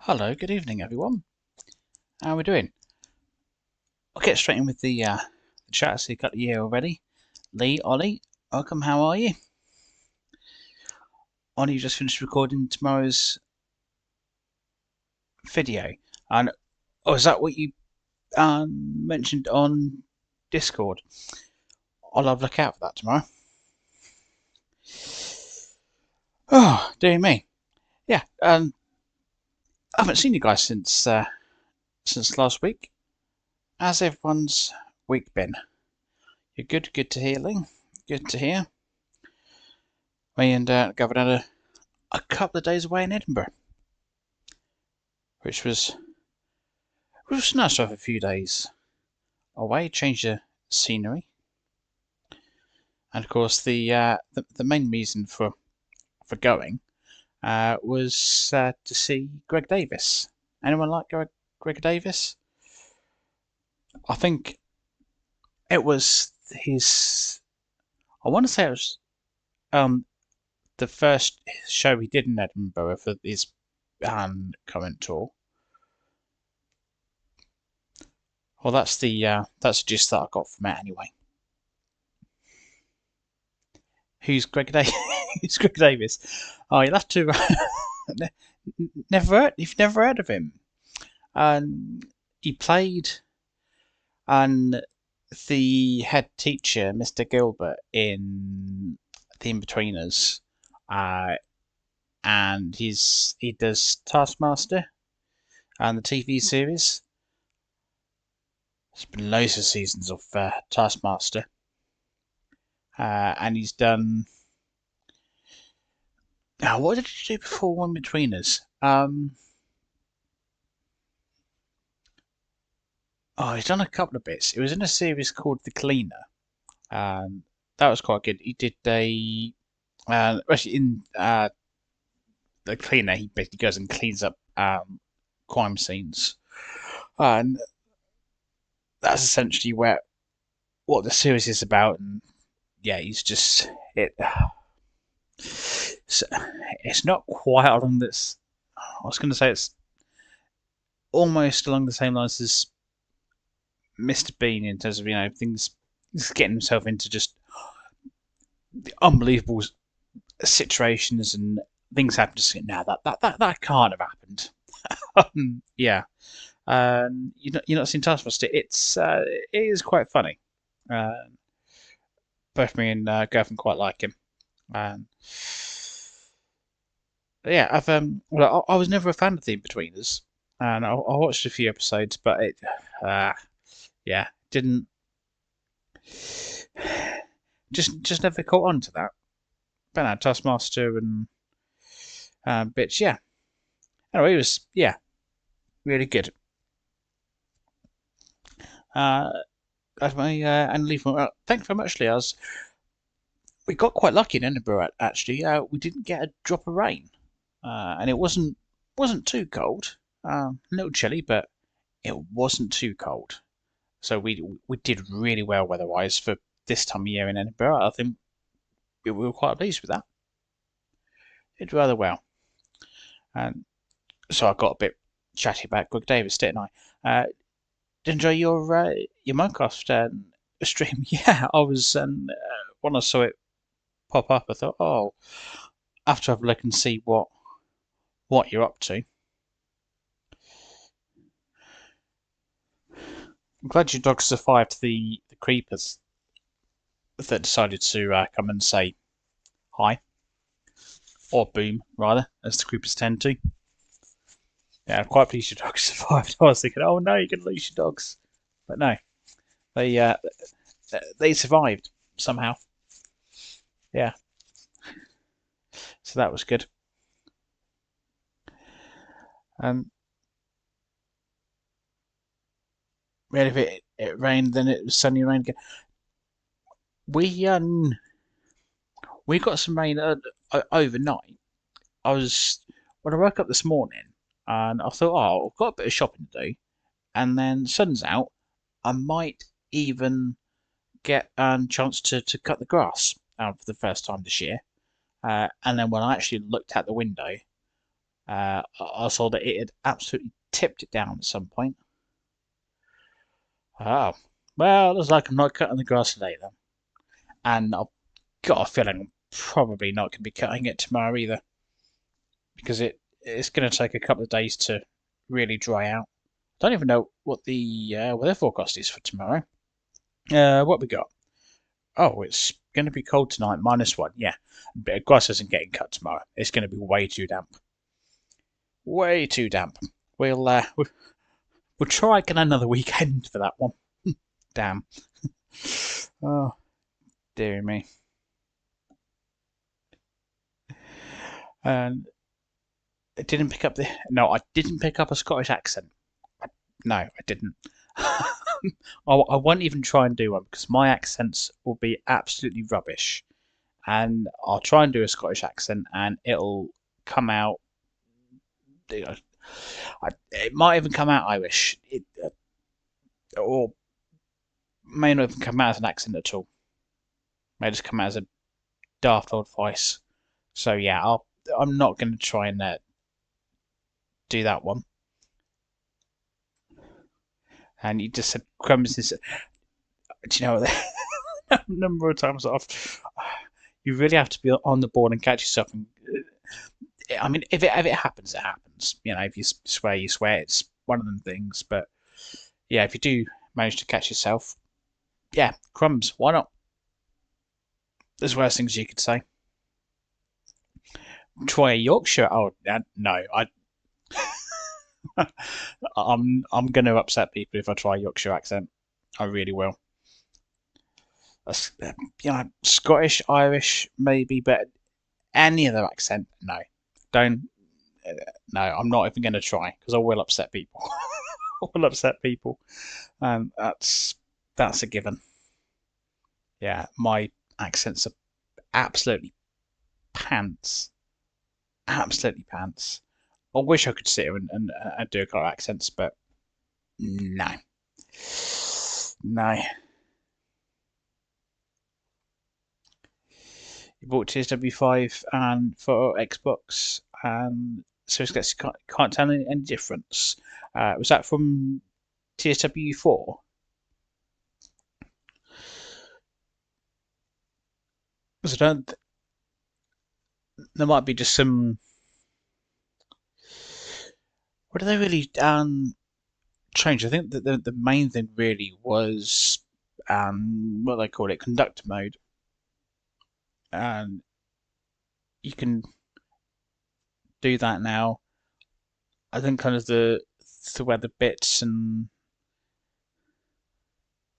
Hello, good evening, everyone. How are we doing? I'll get straight in with the chat. So you got the year already. Lee, Ollie, welcome. How are you? Ollie, you just finished recording tomorrow's video, and is that what you mentioned on Discord? I'll have a look out for that tomorrow. Oh, dear me. Yeah, I haven't seen you guys since last week. How's everyone's week been? You're good. Good to hear, Lee. Good to hear. Me and Gavin had a couple of days away in Edinburgh, which was nice to have a few days away, change the scenery, and of course the main reason for going was to see Greg Davis. Anyone like Greg Davis? I think it was his. I want to say it was the first show he did in Edinburgh for his current tour. Well, that's the gist that I got from it anyway. Who's Greg Davis? Who's Greg Davis? Oh, you'll have to. You've never heard of him. He played the head teacher, Mr. Gilbert, in The Inbetweeners, and he does Taskmaster and the TV series. There's been loads of seasons of Taskmaster, and he's done. Now, what did he do before Inbetweeners? He's done a couple of bits. It was in a series called The Cleaner. That was quite good. He did actually in The Cleaner, he basically goes and cleans up crime scenes, and that's essentially what the series is about. And yeah, he's just it. It's not quite along this. I was going to say it's almost along the same lines as Mr. Bean in terms of things getting himself into just unbelievable situations and things happen. Just now that can't have happened. Yeah, you're not seen Taskmaster. It is quite funny. Both me and Gavin quite like him. Yeah, I was never a fan of The Inbetweeners, and I watched a few episodes, but it yeah didn't just never caught on to that. But now Taskmaster and bits, yeah. Anyway, it was really good. That's my and leave. Thanks very much, Lee. We got quite lucky in Edinburgh actually. We didn't get a drop of rain, and it wasn't too cold. A little chilly, but it wasn't too cold. So we did really well weather-wise for this time of year in Edinburgh. I think we were quite pleased with that. Did rather well, and so I got a bit chatty about Greg Davis, didn't I? Did you enjoy your Minecraft stream? Yeah, I was when I saw it pop up, I thought, oh, I have to have a look and see what you're up to. I'm glad your dog survived the creepers that decided to come and say hi, or boom, rather, as the creepers tend to. Yeah, I'm quite pleased your dog survived. I was thinking, oh no, you're going to lose your dogs. But no, they survived somehow. Yeah. So that was good. If it rained, then it was sunny rain again. We got some rain overnight. When I woke up this morning, and I thought, oh, I've got a bit of shopping to do, and then sun's out. I might even get a chance to cut the grass for the first time this year. And then when I actually looked out the window, I saw that it had absolutely tipped it down at some point. Oh, well, looks like I'm not cutting the grass today then. And I've got a feeling I'm probably not going to be cutting it tomorrow either, because it's going to take a couple of days to really dry out. I don't even know what the weather forecast is for tomorrow. What we got? Oh, it's going to be cold tonight, -1. Yeah, but grass isn't getting cut tomorrow. It's going to be way too damp. Way too damp. We'll try again another weekend for that one. Damn. Oh, dear me. And I didn't pick up the. No, I didn't pick up a Scottish accent. No, I didn't. I won't even try and do one because my accents will be absolutely rubbish. And I'll try and do a Scottish accent, and it'll come out. You know, it might even come out Irish, or may not even come out as an accent at all. May just come out as a daft old voice. So yeah, I'm not going to try and do that one. And you just said crumbs. Do you know what? A number of times off. You really have to be on the board and catch yourself. And I mean, if it happens, it happens. You know, if you swear, you swear. It's one of them things. But yeah, if you do manage to catch yourself, yeah, crumbs. Why not? There's worse things you could say. Try a Yorkshire. Oh no, I'm going to upset people if I try a Yorkshire accent. I really will. You know, Scottish, Irish, maybe, but any other accent, no. Don't. No, I'm not even going to try because I will upset people. I will upset people. That's a given. Yeah, my accents are absolutely pants. Absolutely pants. I wish I could sit here and do a couple of accents, but no. No. You bought TSW5 and for Xbox, and Series X can't tell any difference. Was that from TSW4? Because I don't. There might be just some. What do they really change? I think that the main thing really was what they call it, conductor mode, and you can do that now. I think kind of the weather bits and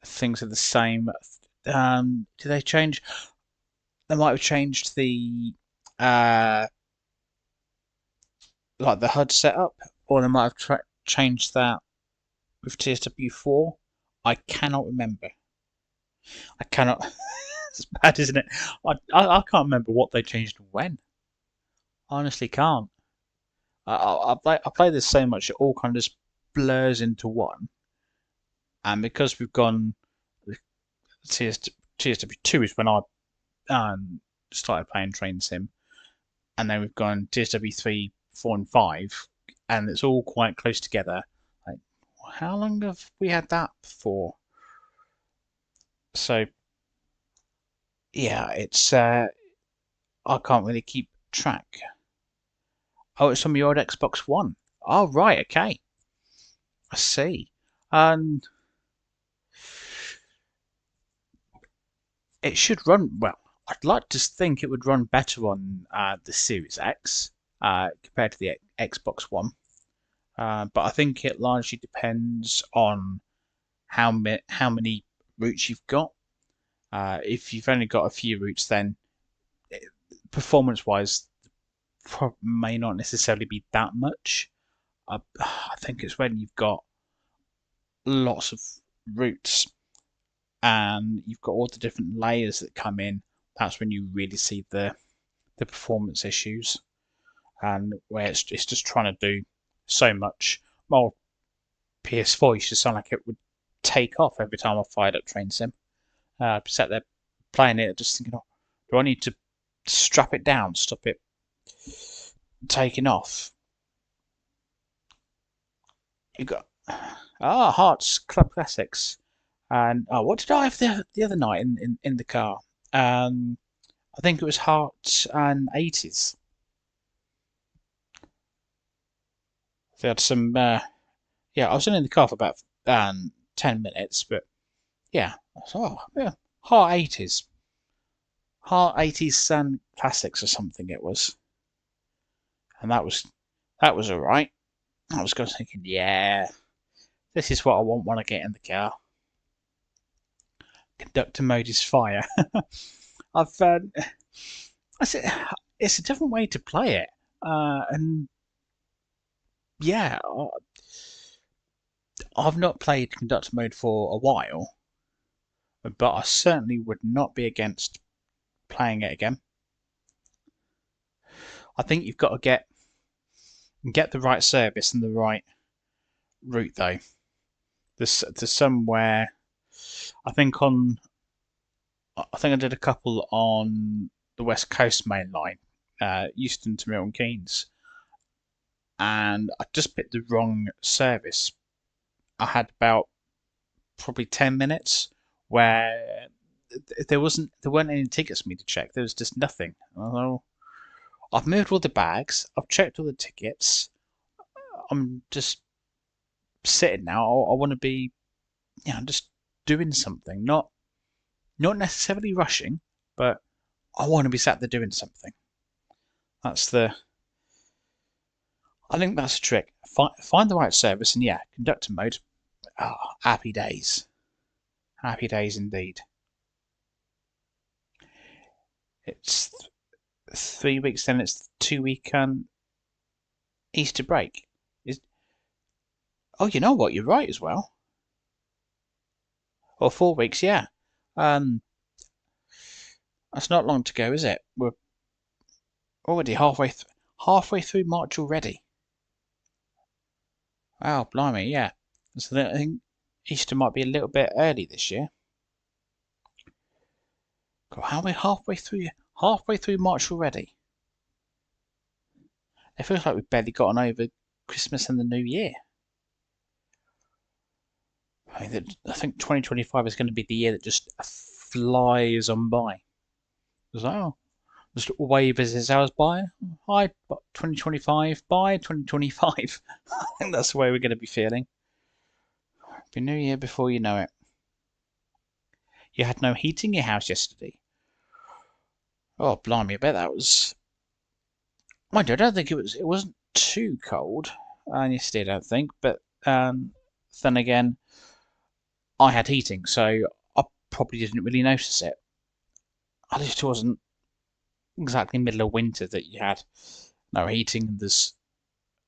things are the same. Do they change? They might have changed the uh, like the HUD setup, or they might have changed that with TSW4. I cannot remember. I cannot. It's bad, isn't it? I can't remember what they changed when. Honestly, can't. I play this so much, it all kind of just blurs into one. And because we've gone TSW2 is when I started playing Train Sim, and then we've gone TSW3, 4, and 5, and it's all quite close together. Like, how long have we had that for? So yeah, it's I can't really keep track. Oh, it's from your old Xbox One. Oh, right, okay. I see. And it should run well. I'd like to think it would run better on the Series X compared to the Xbox One. But I think it largely depends on how many routes you've got. If you've only got a few routes, then performance-wise, may not necessarily be that much. I think it's when you've got lots of routes and you've got all the different layers that come in. That's when you really see the performance issues, and where it's just trying to do so much. Well, PS4 used to sound like it would take off every time I fired up Train Sim. I sat there playing it, just thinking, oh, do I need to strap it down, stop it taking off? You got Hearts Club Classics, and what did I have the other night in the car? Um, I think it was Hearts and 80s. They had some. Yeah, I was only in the car for about 10 minutes, but yeah, yeah, Heart 80s, Heart 80s and Classics or something it was, and that was all right. I was kind of thinking, yeah, this is what I want when I get in the car. Conductor mode is fire. I've I said it's a different way to play it, and yeah, I've not played conductor mode for a while, but I certainly would not be against playing it again. I think you've got to get the right service and the right route though. There's somewhere I think on I think I did a couple on the West Coast main line, Euston to Milton Keynes, and I just picked the wrong service. I had about probably 10 minutes where there weren't any tickets for me to check. There was just nothing. Oh, I've moved all the bags. I've checked all the tickets. I'm just sitting now. I want to be, just doing something, not necessarily rushing, but I want to be sat there doing something. That's the. I think that's the trick. Find the right service, and yeah, conductor mode. Oh, happy days. Happy days indeed. It's 3 weeks, then it's 2 week Easter break. Is Oh, you know what? You're right as well. Or 4 weeks, yeah. Um, that's not long to go, is it? We're already halfway through March already. Wow, blimey, yeah. So I think Easter might be a little bit early this year. God, how are we halfway through March already? It feels like we've barely gotten over Christmas and the New Year. I think 2025 is going to be the year that just flies on by. So, just wavers his hours by. Hi, 2025. Bye, 2025. I think that's the way we're going to be feeling. Be New Year before you know it. You had no heat in your house yesterday. Oh, blimey! I bet that was. Mind you, I don't think it was. It wasn't too cold. Yesterday, I don't think. But then again, I had heating, so I probably didn't really notice it. At least it wasn't exactly middle of winter that you had no heating and there's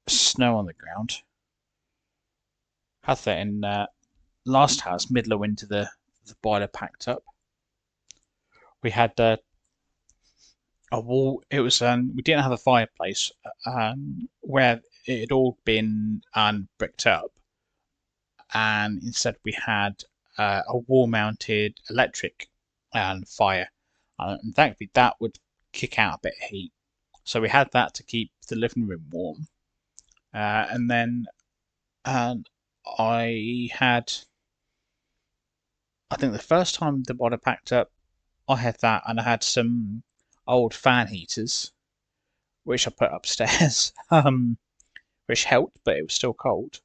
snow on the ground. Had that in last house, middle of winter, the boiler packed up. We had a wall. It was we didn't have a fireplace where it had all been bricked up, and instead we had a wall-mounted electric fire, and thankfully that would kick out a bit of heat. So we had that to keep the living room warm, and then I had. I think the first time the boiler packed up, I had that, and I had some old fan heaters, which I put upstairs, which helped, but it was still cold.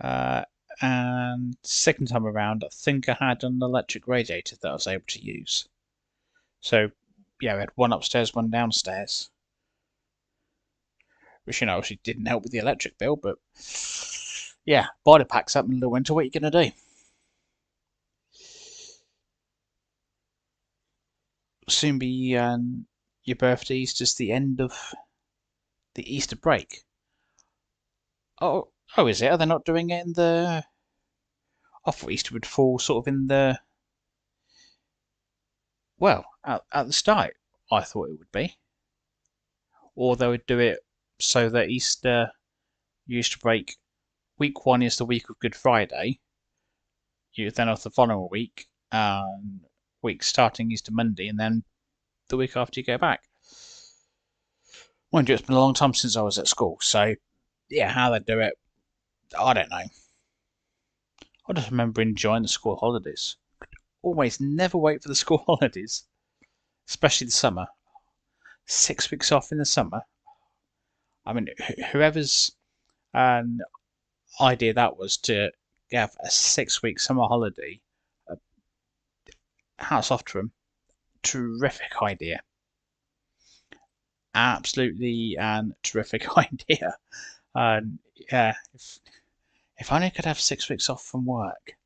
Uh, and second time around, I think I had an electric radiator that I was able to use. So, yeah, we had one upstairs, one downstairs, which obviously didn't help with the electric bill, but yeah, boiler packs up in the winter. What are you gonna do? Soon be your birthday's just the end of the Easter break. Oh, is it? Are they not doing it in the? I thought Easter would fall sort of in the. Well, at the start, I thought it would be. Or they would do it so that Easter break, week one is the week of Good Friday. You then have the following week, week starting Easter Monday, and then the week after you go back. Mind you, it's been a long time since I was at school, so yeah, how they do it, I don't know. I just remember enjoying the school holidays. Always never wait for the school holidays, especially the summer. 6 weeks off in the summer. I mean, whoever's an idea that was to have a 6 week summer holiday, uh, hats off to them. Terrific idea. Absolutely and terrific idea. And yeah, if only I could have 6 weeks off from work.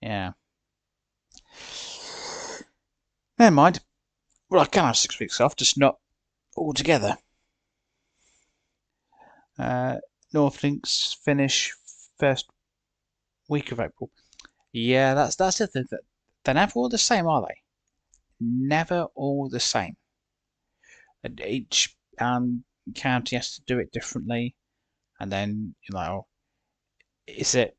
Yeah. Never mind. Well, I can have 6 weeks off, just not all together. North Links finish first week of April. Yeah, that's it. They're never all the same, are they? Never all the same. And each county has to do it differently, and then is it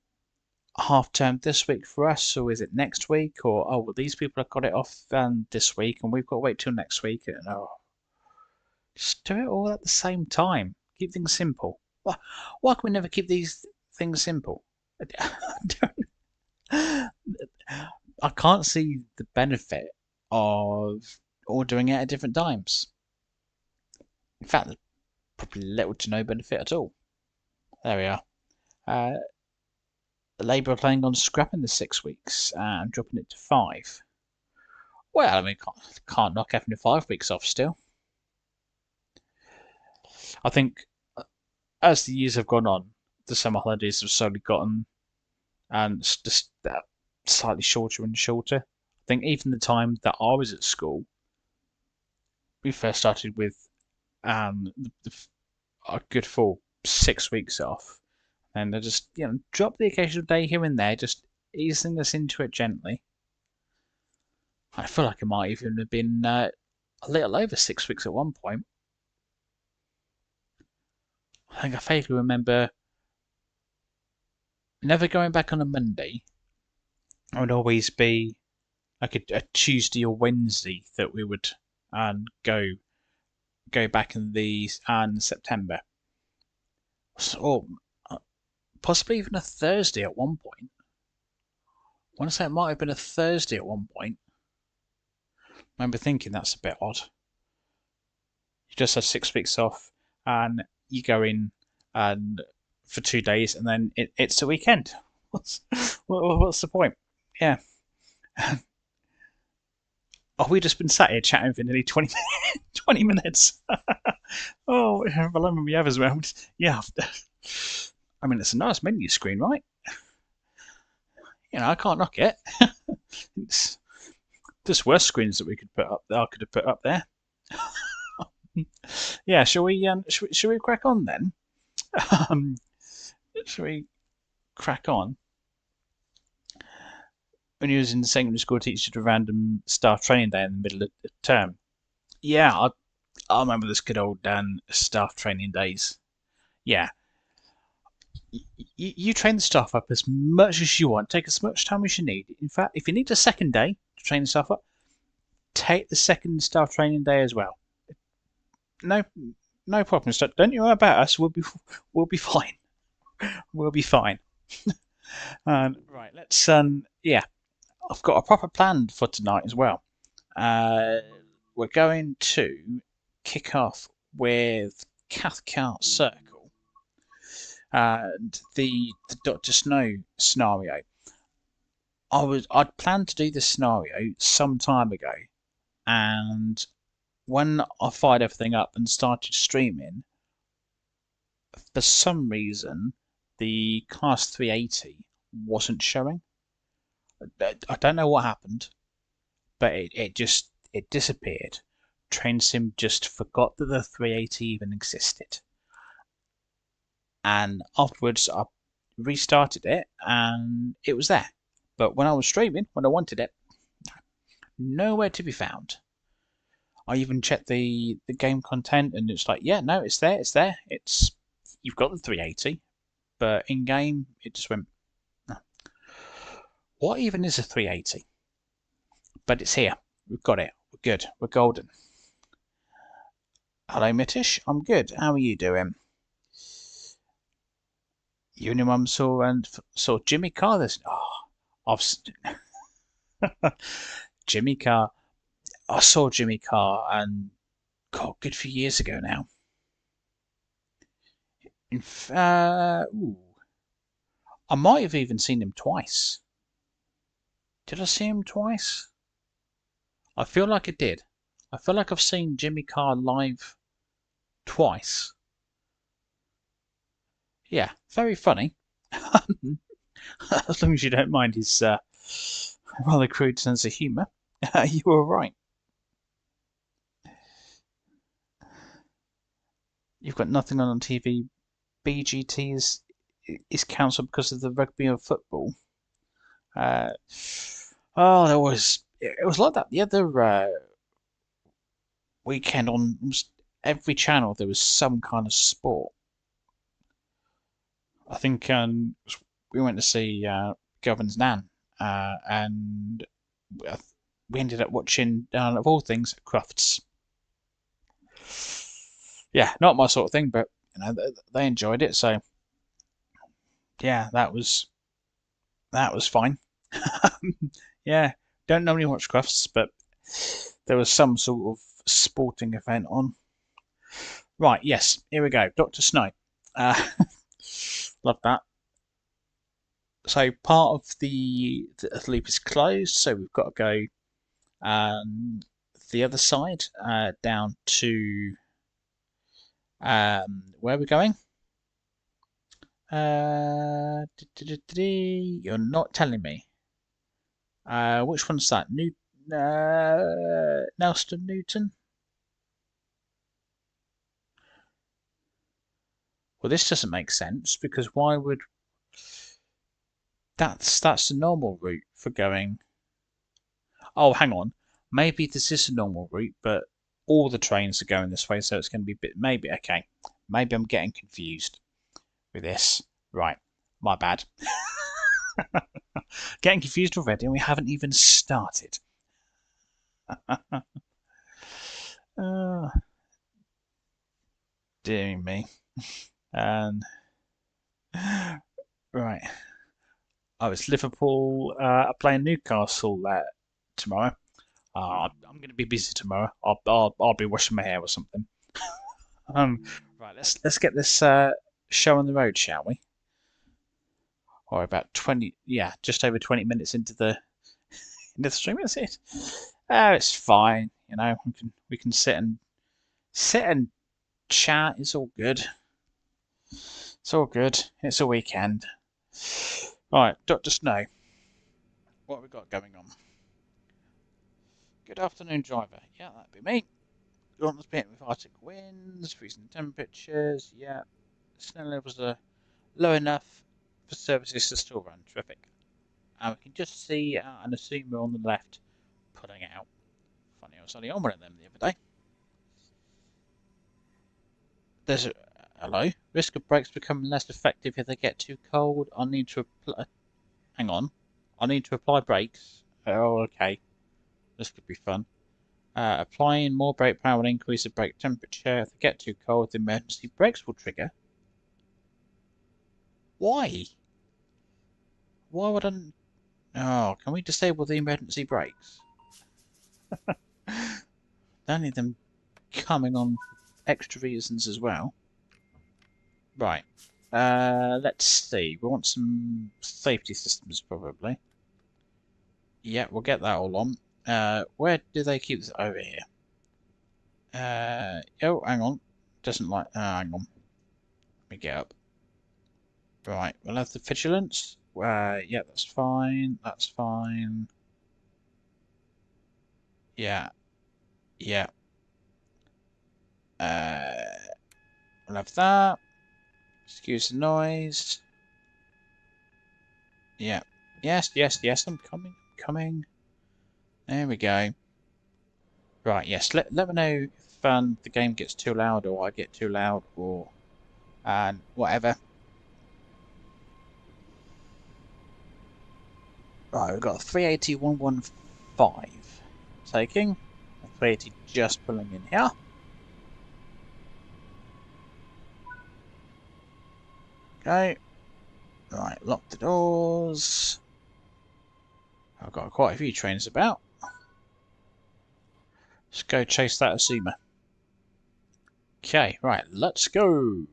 half term this week for us, or is it next week? Or oh, well, these people have got it off this week, and we've got to wait till next week. And just do it all at the same time. Keep things simple. Why can we never keep these things simple? I can't see the benefit of all doing it at different times. In fact, there's probably little to no benefit at all. There we are. Labour are planning on scrapping the 6 weeks and dropping it to 5. Well, I mean, can't knock having the 5 weeks off still. I think as the years have gone on, the summer holidays have slowly gotten and just slightly shorter and shorter. I think even the time that I was at school, we first started with a good full 6 weeks off, and I just drop the occasional day here and there, just easing us into it gently. I feel like it might even have been a little over 6 weeks at one point. I think I vaguely remember never going back on a Monday. It would always be like a Tuesday or Wednesday that we would go back in September, or possibly even a Thursday at one point. I want to say it might have been a Thursday at one point. I remember thinking that's a bit odd. You just have 6 weeks off, and you go in and for 2 days, and then it's a weekend. What's the point? Yeah. Oh, we've just been sat here chatting for nearly 20 minutes. Oh, well, we have as well. Yeah. I mean, it's a nice menu screen, right? I can't knock it. There's worse screens that we could put up. That I could have put up there. Yeah, shall we crack on then? Shall we crack on? When you was in secondary school, teaching a random staff training day in the middle of the term. Yeah, I remember this good old staff training days. Yeah. You train the staff up as much as you want. Take as much time as you need. In fact, if you need a second day to train the staff up, take the second staff training day as well. No problem. Don't you worry about us. We'll be fine. We'll be fine. Right. Let's yeah. I've got a proper plan for tonight as well. We're going to kick off with Cathcart Circle and the Dr. Snow scenario. I'd planned to do this scenario some time ago, and when I fired everything up and started streaming, for some reason the Class 380 wasn't showing. I don't know what happened, but it disappeared. TrainSim just forgot that the 380 even existed. And afterwards I restarted it and it was there. But when I was streaming, when I wanted it, nowhere to be found. I even checked the game content and it's like, yeah, no, it's there. You've got the 380, but in game it just went, no. What even is a 380? But it's here. We've got it. We're good. We're golden. Hello, Mitish. I'm good. How are you doing? You and your mum saw Jimmy Carr this. Oh, I've Jimmy Carr. I saw Jimmy Carr, and God, good few years ago now. Ooh, I might have even seen him twice. Did I see him twice? I feel like I did. I feel like I've seen Jimmy Carr live twice. Yeah, very funny. As long as you don't mind his rather crude sense of humour, you were right. You've got nothing on TV. BGT is cancelled because of the rugby and football. Uh, oh, it was like that the other weekend on almost every channel. There was some kind of sport. I think we went to see Govin's Nan, and we ended up watching, of all things, Crufts. Yeah, not my sort of thing, but they enjoyed it, so yeah, that was fine. Yeah, don't normally watch Crufts, but there was some sort of sporting event on. Right, yes, here we go. Dr. Snow. Uh, love that. So part of the loop is closed, so we've got to go the other side down to where are we going? You're not telling me. Which one's that? Nelson Newton? Well, this doesn't make sense because why would that's the normal route for going. Oh, hang on. Maybe this is a normal route, but all the trains are going this way, so it's going to be a bit. Maybe okay. Maybe I'm getting confused with this. Right, my bad. Getting confused already, and we haven't even started. Oh, dear me. And right, oh, it's Liverpool playing Newcastle tomorrow. I'm going to be busy tomorrow. I'll be washing my hair or something. Um, right, let's get this show on the road, shall we? Or about 20, yeah, just over 20 minutes into the stream. That's it. Oh, it's fine. We can sit and chat. It's all good. It's all good. It's a weekend. Right, Dr. Snow, what have we got going on? Good afternoon, driver. Yeah, that'd be me. You're on the spin with Arctic winds, freezing temperatures. Yeah, snow levels are low enough for services to still run. Terrific. And we can just see and assume we're on the left putting out. Funny, I was only on one of them the other day. There's a hello. Risk of brakes becoming less effective if they get too cold. I need to apply. Hang on. I need to apply brakes. Oh, okay. This could be fun. Applying more brake power will increase the brake temperature. If they get too cold, the emergency brakes will trigger. Why? Why would I? Oh, can we disable the emergency brakes? Don't need them coming on for extra reasons as well. Right. Let's see. We want some safety systems probably. Yeah, we'll get that all on. Where do they keep this? Over here. Oh, hang on. Doesn't like. Hang on. Let me get up. Right, we'll have the vigilance. Yeah, that's fine. That's fine. Yeah, yeah. We'll have that. Excuse the noise. Yeah. Yes, yes, yes. I'm coming. Coming. There we go. Right. Yes. Let me know if the game gets too loud or I get too loud or whatever. Right. We've got 380-115 taking. 380 just pulling in here. Okay. Right, lock the doors. I've got quite a few trains about. Let's go chase that Asuma. Okay, right, let's go.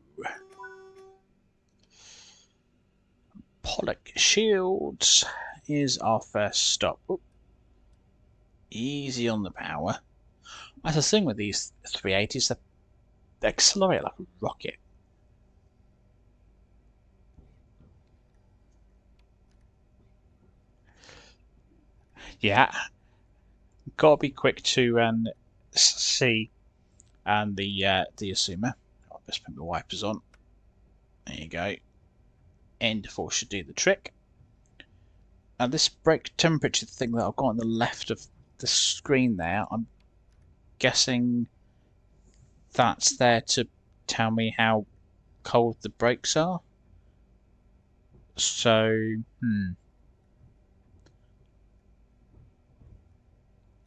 Pollock Shields is our first stop. Oop. Easy on the power. That's the thing with these 380s, they accelerate like a rocket. Yeah, gotta be quick to see the Asuma. I'll just put my wipers on. There you go. End force should do the trick. And this brake temperature thing that I've got on the left of the screen there, I'm guessing that's there to tell me how cold the brakes are. So,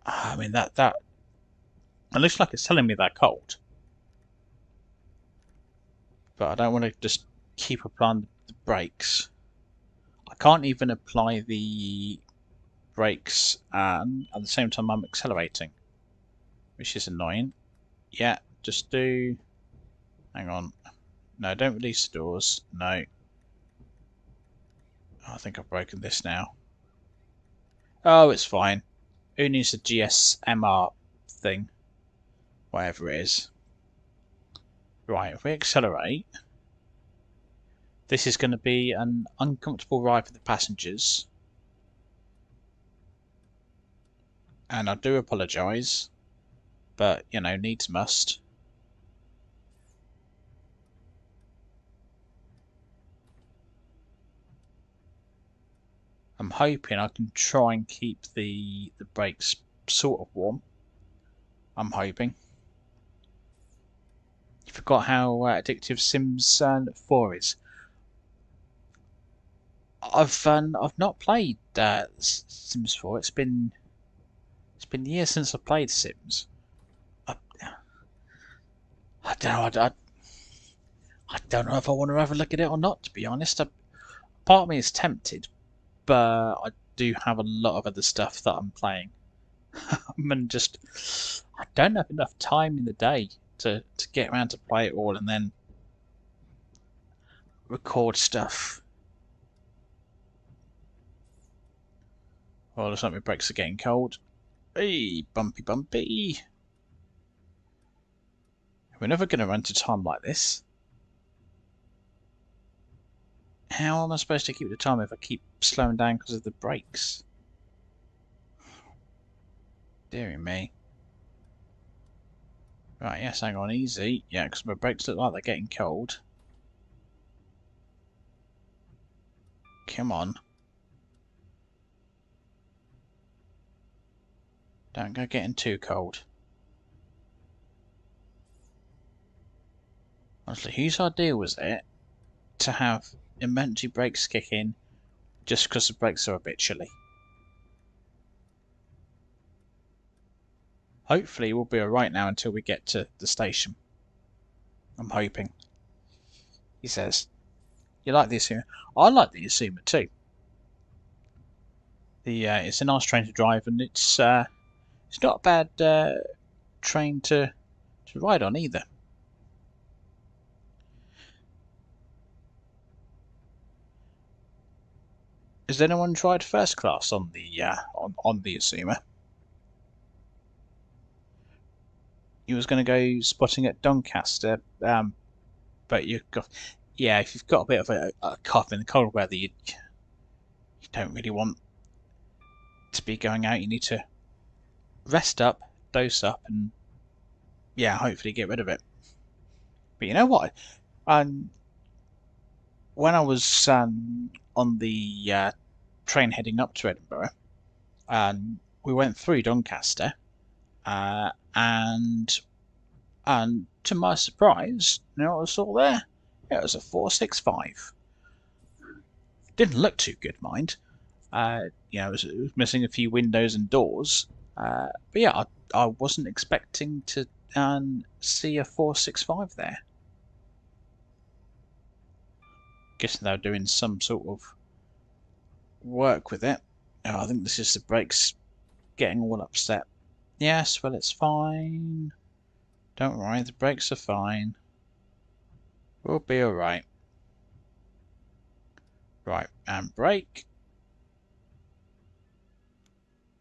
I mean that it looks like it's telling me they're cold, but I don't want to just keep applying the brakes. I can't even apply the brakes and at the same time I'm accelerating, which is annoying. Yeah, just do. Hang on. No, don't release the doors. No. I think I've broken this now. Oh, it's fine. Who needs the GSMR thing? Whatever it is. Right, if we accelerate, this is going to be an uncomfortable ride for the passengers. And I do apologise, but, you know, needs must. I'm hoping I can try and keep the brakes sort of warm. I'm hoping. You forgot how addictive Sims 4 is. I've not played Sims 4. It's been years since I played Sims. I don't know. I don't know if I want to have a look at it or not. To be honest, part of me is tempted, but I do have a lot of other stuff that I'm playing. And just I don't have enough time in the day to get around to play it all and then record stuff. Well, looks like my brakes are getting cold. Hey, bumpy, bumpy. We're never going to run to time like this. How am I supposed to keep the time if I keep slowing down because of the brakes? Deary me. Right, yes, hang on, easy. Yeah, because my brakes look like they're getting cold. Come on. Don't go getting too cold. Honestly, whose idea was it to have emergency brakes kick in just because the brakes are a bit chilly? Hopefully we'll be alright now until we get to the station. I'm hoping. He says. You like the Asuma? I like the Asuma too. It's a nice train to drive and it's not a bad train to ride on either. Has anyone tried first class on the on the Asuma? You was going to go spotting at Doncaster, but you've got if you've got a bit of a cough in the cold weather, you don't really want to be going out. You need to rest up, dose up, and hopefully get rid of it. But you know what? When I was on the train heading up to Edinburgh, we went through Doncaster, and to my surprise, you know what I saw there? It was a 465. Didn't look too good, mind. It was missing a few windows and doors. But yeah, I wasn't expecting to see a 465 there. Guessing they're doing some sort of work with it. Oh, I think this is the brakes getting all upset. Yes, well, it's fine. Don't worry, the brakes are fine. We'll be alright. Right, and brake.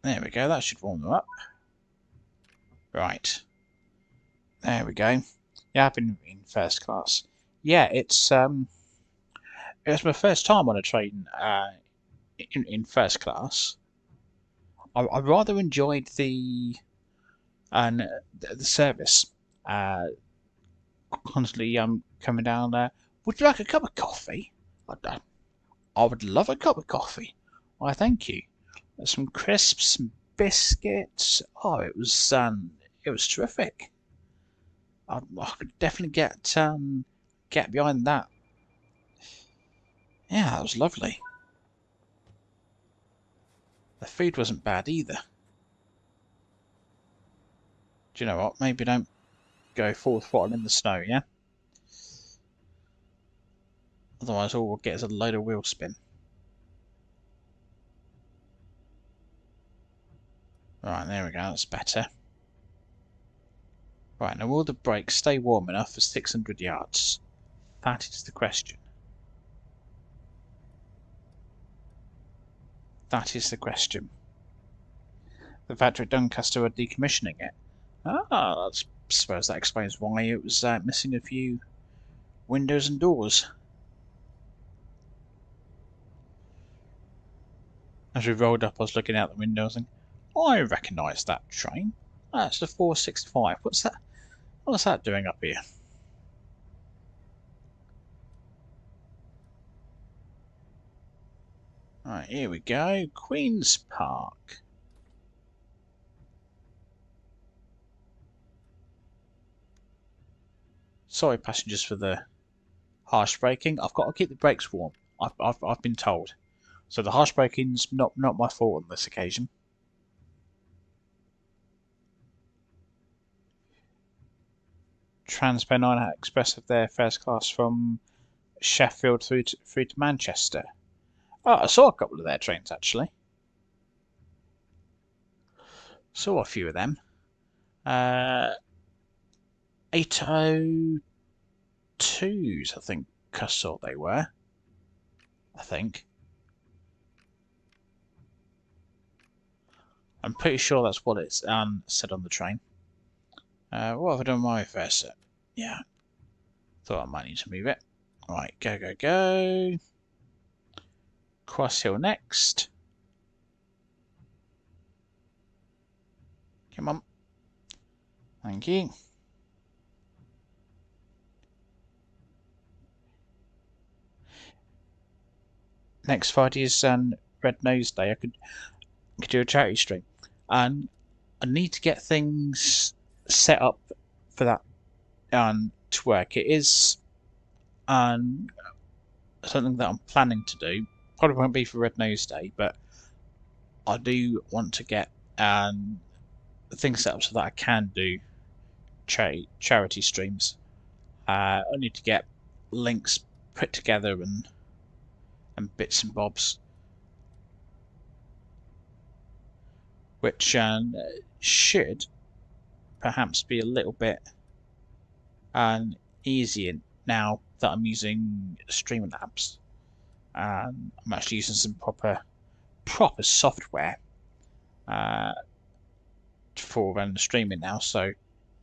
There we go, that should warm them up. Right. There we go. Yeah, I've been in first class. Yeah, it was my first time on a train in first class. I rather enjoyed the service. Uh, Constantly coming down there. Would you like a cup of coffee? I would love a cup of coffee. Why, thank you. Some crisps, some biscuits. Oh, it was terrific. I could definitely get behind that. Yeah, that was lovely. The food wasn't bad either. Do you know what? Maybe don't go full throttle in the snow, yeah? Otherwise all we'll get is a load of wheel spin. Right, there we go, that's better. Right, now will the brakes stay warm enough for 600 yards? That is the question. That is the question. The factory at Doncaster are decommissioning it. I suppose that explains why it was missing a few windows and doors. As we rolled up, I was looking out the windows and I recognise that train. That's the 465. What's that? What's that doing up here? Right, here we go. Queen's Park. Sorry, passengers, for the harsh braking. I've got to keep the brakes warm. I've been told. So the harsh braking's not my fault on this occasion. Transpennine Express have their first class from Sheffield through to Manchester. Oh, I saw a couple of their trains actually. Saw a few of them. 802s, I think I saw they were. I think. I'm pretty sure that's what it's said on the train. What have I done with my reverse set? Yeah. Thought I might need to move it. Right, go, go, go. Cross hill next. Come on. Thank you. Next Friday is Red Nose Day. I could do a charity stream. And I need to get things set up for that to work. It is something that I'm planning to do. Probably won't be for Red Nose Day, but I do want to get things set up so that I can do charity streams. I need to get links put together and bits and bobs, which should perhaps be a little bit easier now that I'm using Streamlabs. I'm actually using some proper software for streaming now, so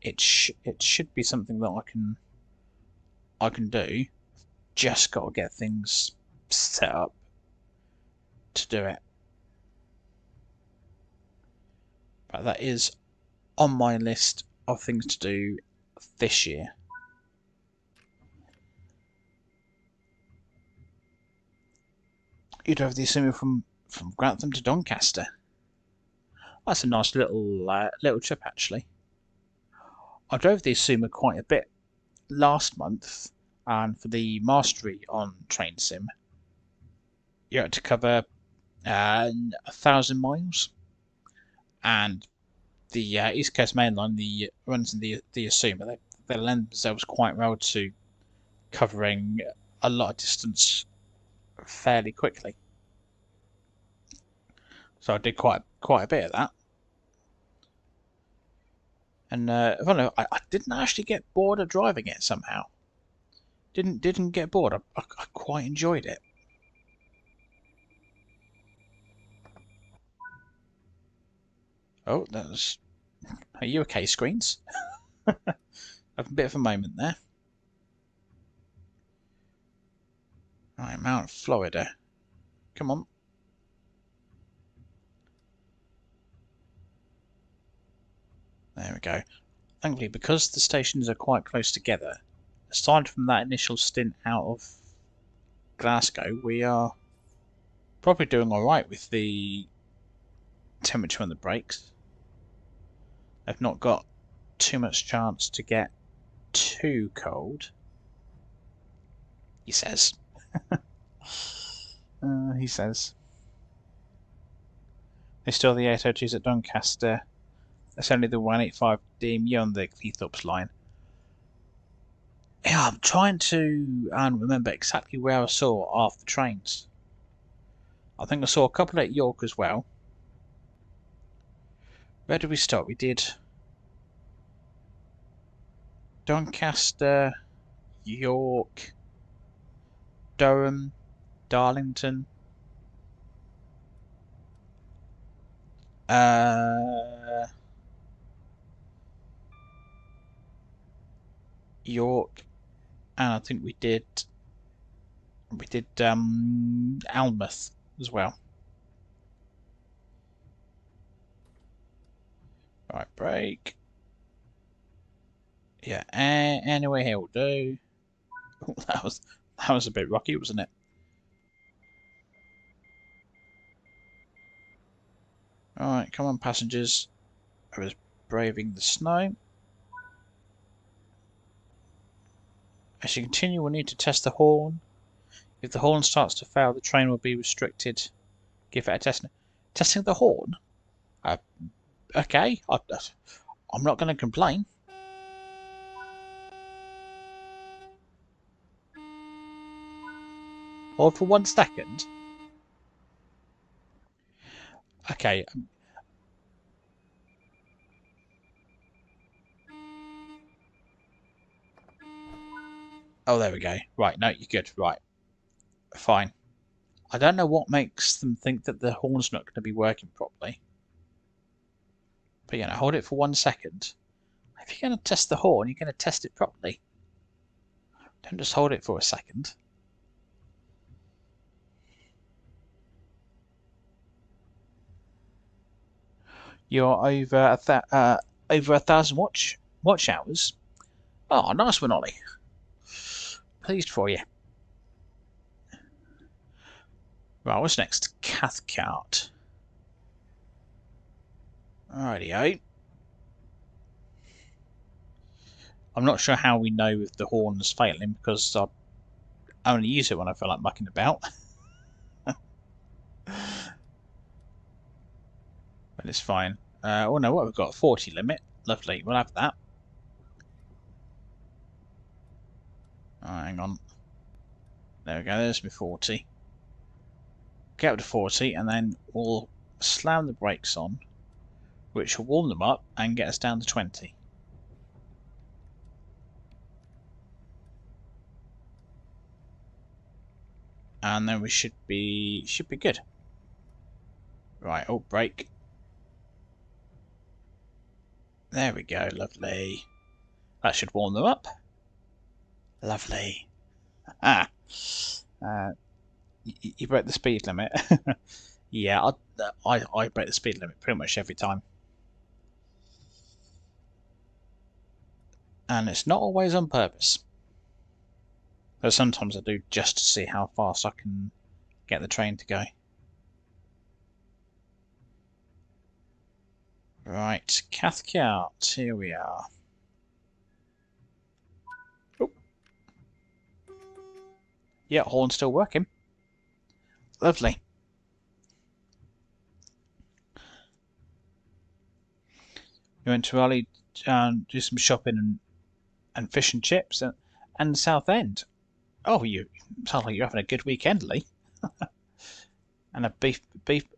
it should be something that I can do. Just got to get things set up to do it. But that is on my list of things to do this year. You drove the Asuma from Grantham to Doncaster. That's a nice little trip actually. I drove the Asuma quite a bit last month, and for the mastery on Train Sim, you had to cover 1,000 miles, and the East Coast Main Line, the runs in the Asuma, they lend themselves quite well to covering a lot of distance fairly quickly. So I did quite a bit of that. And I don't know, I didn't actually get bored of driving it somehow. Didn't get bored. I quite enjoyed it. Oh, that was. Are you okay, screens? Have a bit of a moment there. Right, Mount Florida. Come on. There we go. Thankfully, because the stations are quite close together, aside from that initial stint out of Glasgow, we are probably doing alright with the temperature on the brakes. I've not got too much chance to get too cold, he says. He says. There's still the 802s at Doncaster. That's only the 185D on the Cleethorpes line. Yeah, I'm trying to remember exactly where I saw half the trains. I think I saw a couple at York as well. Where did we start? We did Doncaster, York, Durham, Darlington. York, and I think we did Alnmouth as well. Right, brake. Yeah, anyway, here will do. that was a bit rocky, wasn't it? Alright, come on, passengers. I was braving the snow. As you continue, we'll need to test the horn. If the horn starts to fail, the train will be restricted. Give it a test. Testing the horn? Okay, I'm not going to complain. Hold for 1 second. Okay. Oh, there we go. Right, no, you're good. Right. Fine. I don't know what makes them think that the horn's not going to be working properly. But, hold it for 1 second. If you're going to test the horn, you're going to test it properly. Don't just hold it for a second. You're over over 1,000 watch hours. Oh, nice one, Ollie. Pleased for you. Right, what's next? Cathcart. Rightio. I'm not sure how we know if the horn's failing because I only use it when I feel like mucking about. But it's fine. Oh no, what we've got? 40 limit. Lovely. We'll have that. Oh, hang on. There we go. There's my 40. Get up to 40 and then we'll slam the brakes on, which will warm them up and get us down to 20. And then we should be good. Right, oh, brake. There we go, lovely. That should warm them up. Lovely. You break the speed limit. Yeah, I break the speed limit pretty much every time. And it's not always on purpose. But sometimes I do just to see how fast I can get the train to go. Right, Cathcart, here we are. Oh. Yeah, horn's still working. Lovely. We went to Raleigh do some shopping and fish and chips and Southend. Oh, you sound like you're having a good weekend, Lee. And a beef.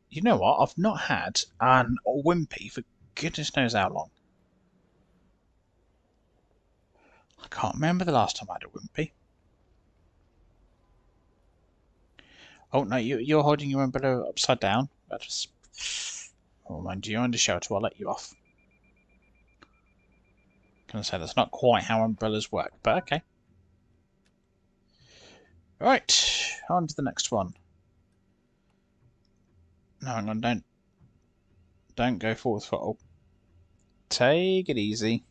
You know what? I've not had an wimpy for goodness knows how long. I can't remember the last time I had a wimpy. Oh no, you're holding your umbrella upside down. That's. Oh, mind you, you're under shelter. I'll let you off. Can I say that's not quite how umbrellas work, but okay. Right, on to the next one. No, hang on, don't go full throttle. Take it easy.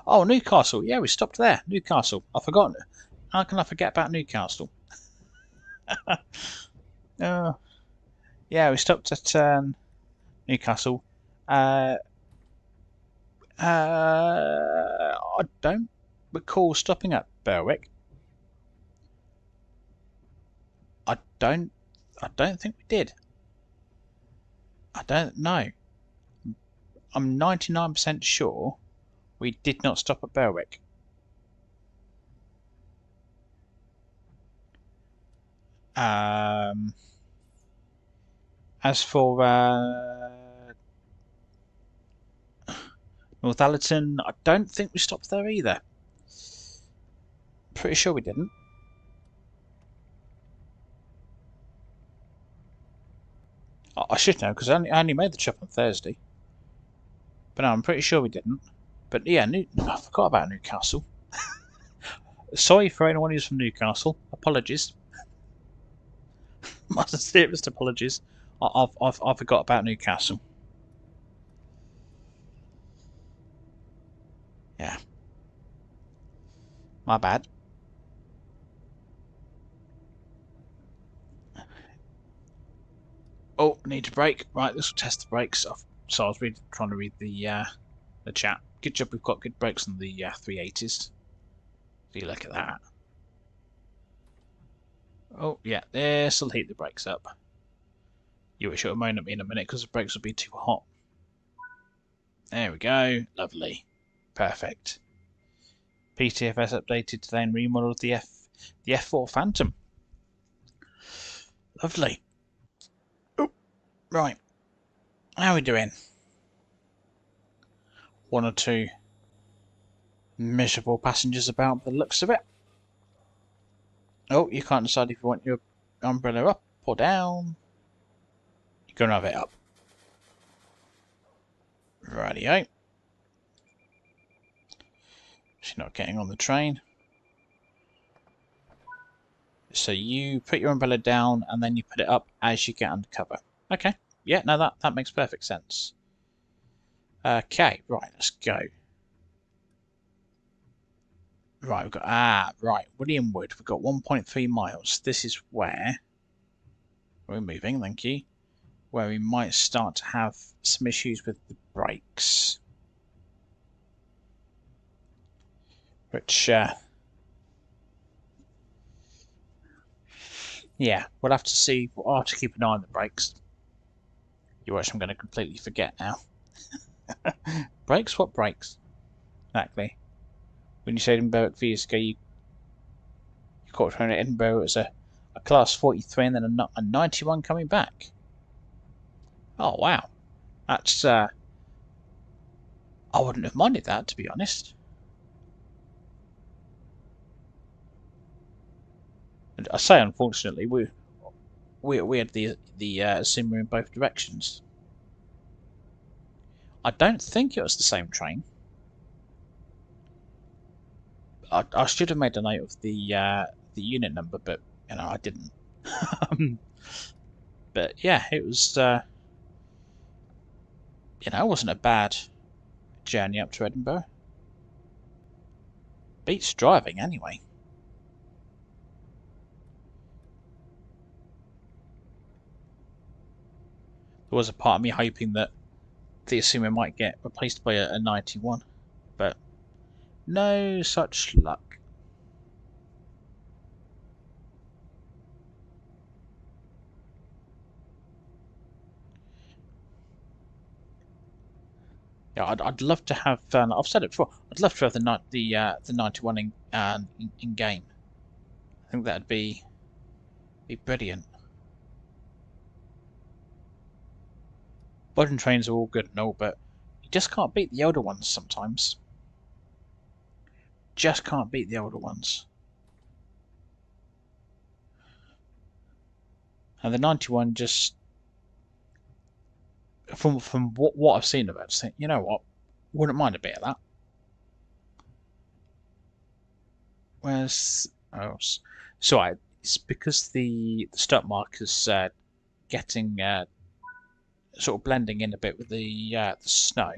Oh, Newcastle. Yeah, we stopped there. Newcastle. I forgot. How can I forget about Newcastle? Oh, yeah, we stopped at Newcastle. Uh, I don't recall stopping at Berwick. I don't. I don't think we did. I don't know. I'm 99% sure we did not stop at Berwick. As for Northallerton, I don't think we stopped there either. Pretty sure we didn't. I should know because I only made the trip on Thursday. But no, I'm pretty sure we didn't. But yeah, I forgot about Newcastle. Sorry for anyone who's from Newcastle. Apologies. My sincerest apologies. I forgot about Newcastle. Yeah. My bad. Oh, need to brake. Right, this will test the brakes. So I was trying to read the chat. Good job we've got good brakes on the 380s. So you look at that. Oh, yeah, this will heat the brakes up. You wish it would moan at me in a minute because the brakes would be too hot. There we go. Lovely. Perfect. PTFS updated today and remodeled the F4 Phantom. Lovely. Oh, right. How are we doing? One or two miserable passengers about the looks of it. Oh, you can't decide if you want your umbrella up or down. You're going to have it up. Rightio. She's not getting on the train. So you put your umbrella down and then you put it up as you get under cover. Okay. Yeah, no, that makes perfect sense. Okay, right, let's go. Right, we've got right, William Wood. We've got 1.3 miles. This is where we're moving, thank you. Where we might start to have some issues with the brakes. Which yeah, we'll have to see. We'll have to keep an eye on the brakes. You watch, I'm going to completely forget now. Brakes? What brakes? Exactly. When you said in Berwick 4 years ago, you caught a train at Edinburgh as a class 43 and then a 91 coming back. Oh wow, that's I wouldn't have minded that, to be honest. And I say unfortunately, we had the simmer in both directions. I don't think it was the same train. I should have made a note of the unit number, but you know I didn't. But yeah, it was you know, it wasn't a bad journey up to Edinburgh. Beats driving anyway. There was a part of me hoping that the Asuma might get replaced by a 91, but no such luck. Yeah, I'd love to have. I've said it before. I'd love to have the 91 in game. I think that'd be brilliant. Modern trains are all good and all, but you just can't beat the older ones sometimes. Just can't beat the older ones. And the 91 just, from what I've seen of it, I just think, you know what, wouldn't mind a bit of that. Where's so it's because the stop mark is getting sort of blending in a bit with the snow.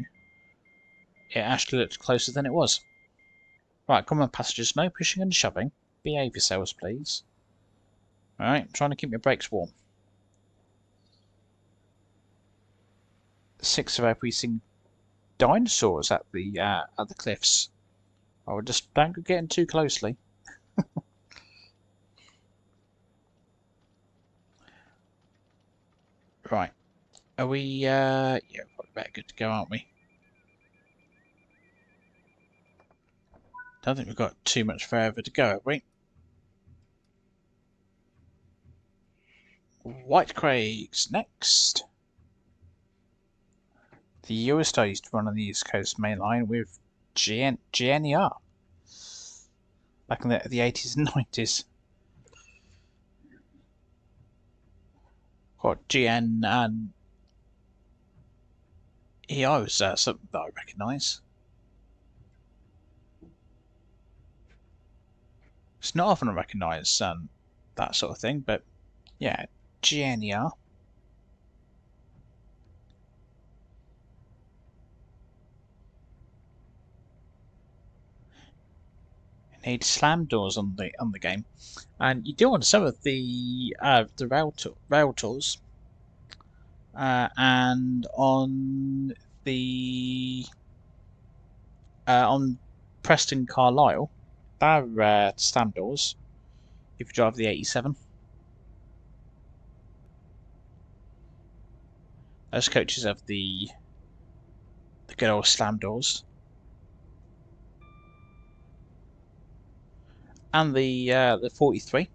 It actually looked closer than it was. Right, come on, passengers, no pushing and shoving. Behave yourselves, please. All right, I'm trying to keep your brakes warm. 6 of every single dinosaurs at the cliffs. Oh, just don't go getting too closely. Right, are we? Yeah, probably better good to go, aren't we? Don't think we've got too much further to go, have we? White Craigs next. The Eurostar used to run on the East Coast Main Line with GNER back in the 80s and 90s. What, GN and EO is something that I recognise. It's not often I recognise that sort of thing, but yeah, GNER. Need slam doors on the game, and you do on some of the rail tours, and on the on Preston Carlisle, they're slam doors. If you drive the 87, those coaches have the good old slam doors, and the 43.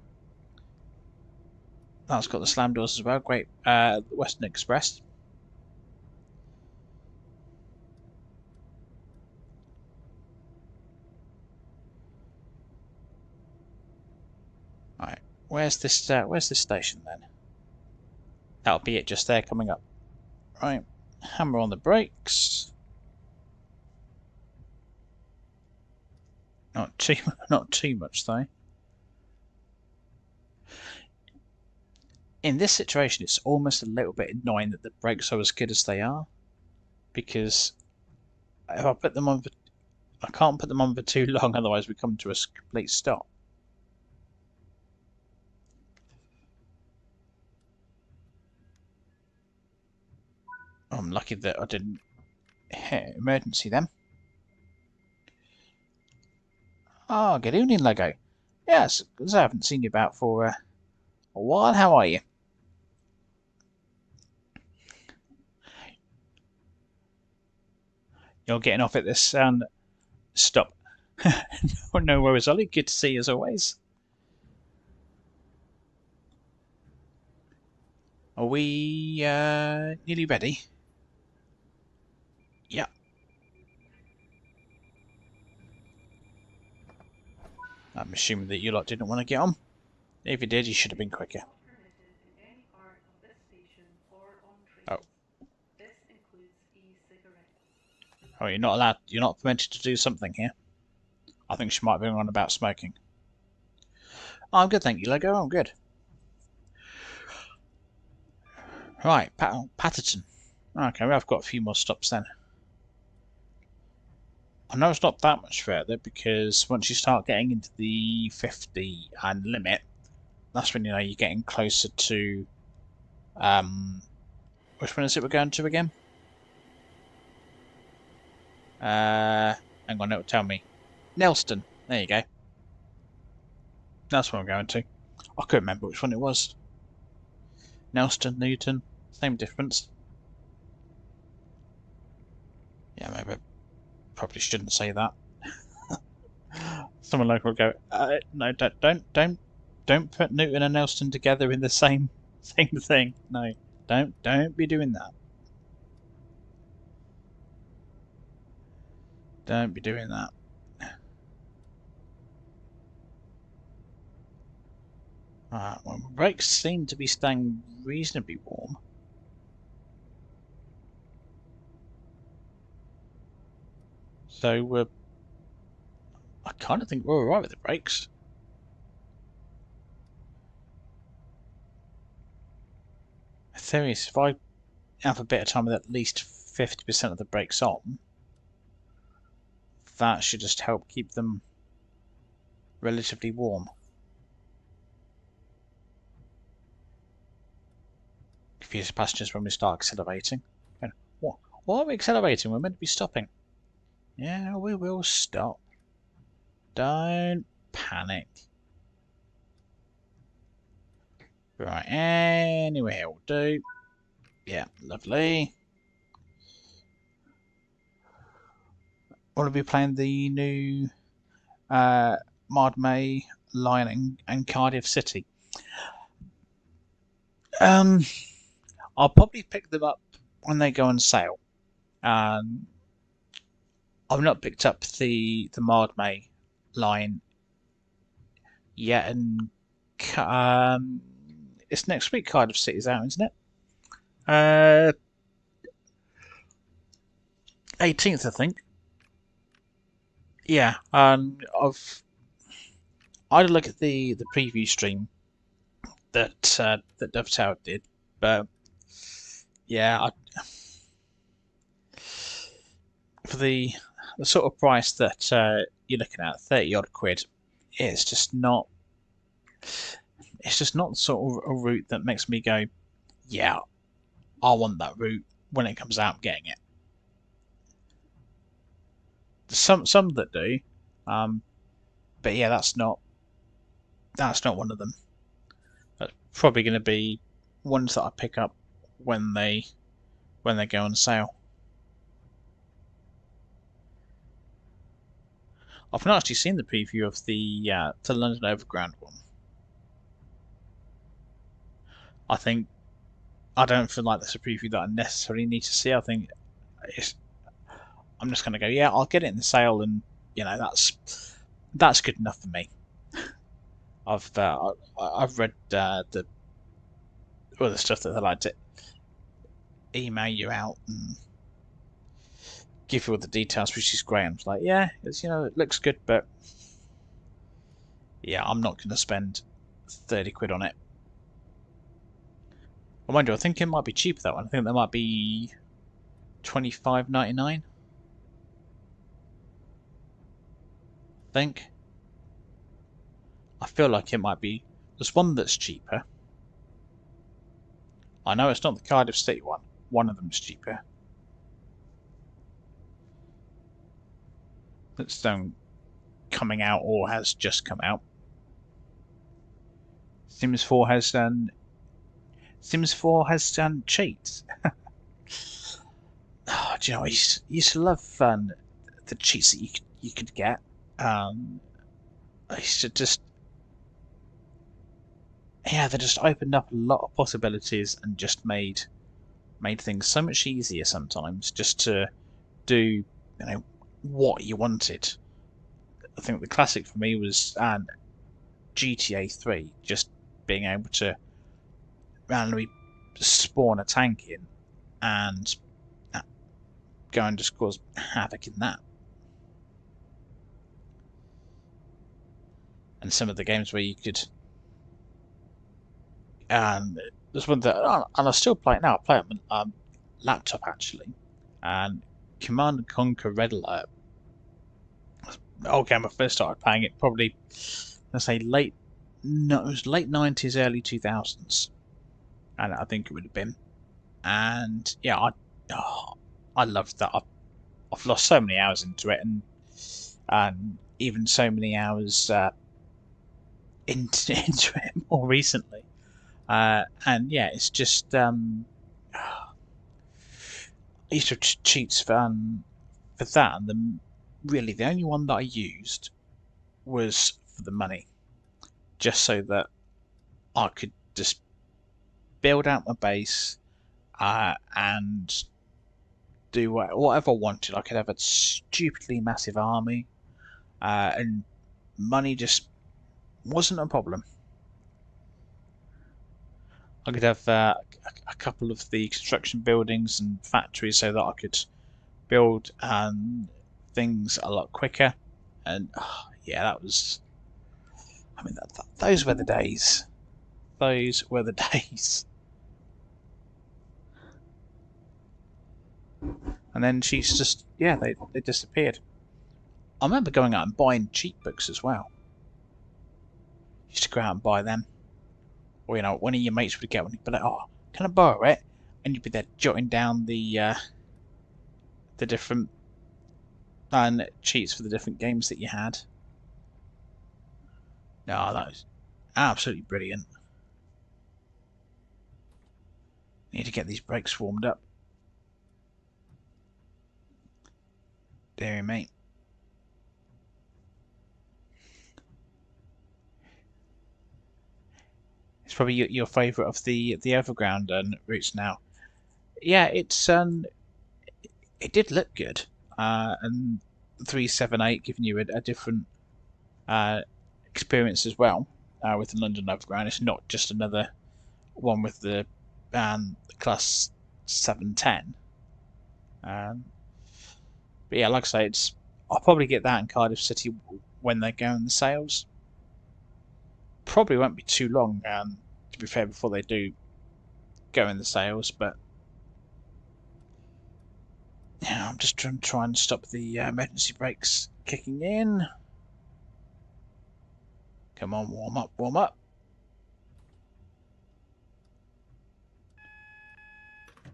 That's got the slam doors as well. Great Western Express. Right, where's this station then? That'll be it just there coming up. Right, hammer on the brakes. Not too much though. In this situation, it's almost a little bit annoying that the brakes are as good as they are, because if I put them on, I can't put them on for too long, otherwise we come to a complete stop. I'm lucky that I didn't hit emergency then. Oh, good evening, Lego. Yes, because I haven't seen you about for a while. How are you? You're getting off at this stop. No worries, Ollie. Good to see you as always. Are we nearly ready? Yeah. I'm assuming that you lot didn't want to get on. If you did, you should have been quicker. Oh. Oh, you're not allowed. You're not permitted to do something here. I think she might be on about smoking. Oh, I'm good, thank you, Lego. I'm good. Right, Patterton. Okay, I've got a few more stops then. I know it's not that much further because once you start getting into the 50 and limit, that's when you know you're getting closer to. Which one is it we're going to again? Hang on, it'll tell me. Nelston. There you go. That's what I'm going to. I couldn't remember which one it was. Nelston, Newton, same difference. Yeah, maybe I probably shouldn't say that. Someone local will go, no, don't put Newton and Elston together in the same thing. No, don't be doing that. Don't be doing that. Well, my brakes seem to be staying reasonably warm. So I kind of think we're alright with the brakes. The theory is if I have a bit of time with at least 50% of the brakes on, that should just help keep them relatively warm. Confuse passengers when we start accelerating. And, what? Why are we accelerating? We're meant to be stopping. Yeah, we will stop. Don't panic. Right, anyway, will do. Yeah, lovely. Want to be playing the new Mardmay, Lyon and Cardiff City. I'll probably pick them up when they go on sale. I've not picked up the Mardmay line yet, and it's next week. Cardiff City's out, isn't it? 18th, I think. Yeah, I had a look at the preview stream that Dovetail did, but yeah, for the sort of price that you're looking at, 30 odd quid, it's just not. It's just not sort of a route that makes me go, yeah, I want that route when it comes out. I'm getting it. Some that do, but yeah, that's not one of them. That's probably going to be ones that I pick up when they go on sale. I've not actually seen the preview of the London Overground one. I don't feel like that's a preview that I necessarily need to see. I think I'm just going to go, yeah, I'll get it in the sale, and that's good enough for me. I've read the other stuff that they like to email you out and give you all the details, which is great. I'm just like, yeah, it looks good, but yeah, I'm not going to spend 30 quid on it. I mind you, I think it might be cheaper, that one. I think that might be $25.99. I think. I feel like it might be. There's one that's cheaper. I know it's not the Cardiff City one. One of them's cheaper. That's coming out or has just come out. Sims 4 has done cheats. Oh, do you know, I used to love the cheats that you could get. I used to just, yeah, they just opened up a lot of possibilities and just made things so much easier sometimes just to do what you wanted. I think the classic for me was GTA 3, just being able to randomly spawn a tank in and go and just cause havoc in that. And some of the games where you could, there's one that, and I still play it now. I play it on my laptop actually, and Command and Conquer Red Alert. Old game I first started playing it, probably let's say it was late 90s, early 2000s, and I think it would have been. And yeah, I loved that. I've lost so many hours into it, and even so many hours into it more recently. And yeah, it's just I used to cheats for that, and really the only one that I used was for the money, just so that I could just build out my base and do whatever I wanted. I could have a stupidly massive army, and money just wasn't a problem. I could have a couple of the construction buildings and factories so that I could build things a lot quicker. And yeah, that was. I mean, those were the days. Those were the days. And then she's just, yeah, they disappeared. I remember going out and buying cheap books as well. Used to go out and buy them. Or, you know, one of your mates would get one, you'd be like, oh, can I borrow it? And you'd be there jotting down the different cheats for the different games that you had. No, that was absolutely brilliant. Need to get these brakes warmed up. Dear mate. It's probably your favourite of the overground routes now. Yeah, it did look good, and 378 giving you a different experience as well with the London Overground. It's not just another one with the class 710. But yeah, like I say, I'll probably get that in Cardiff City when they go in the sales. Probably won't be too long, to be fair, before they do go in the sales. But yeah, I'm just trying to stop the emergency brakes kicking in. Come on, warm up, warm up.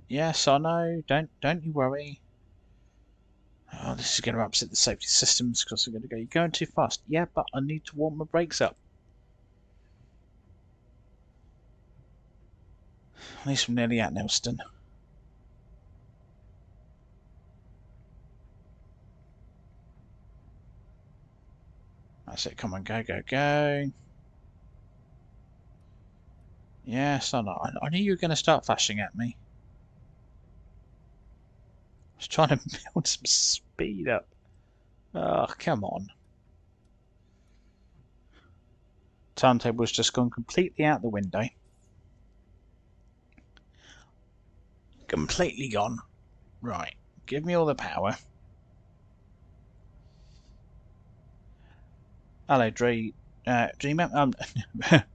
Yes, I know. Don't you worry. Oh, this is going to upset the safety systems because I'm going to go. You're going too fast. Yeah, but I need to warm my brakes up. At least I'm nearly at Nelston. That's it. Come on, go, go, go. Yes, I know. I knew you were going to start flashing at me. I was trying to build some speed up. Oh, come on. Timetable's just gone completely out the window. Completely gone. Right. Give me all the power. Hello, Dreamer.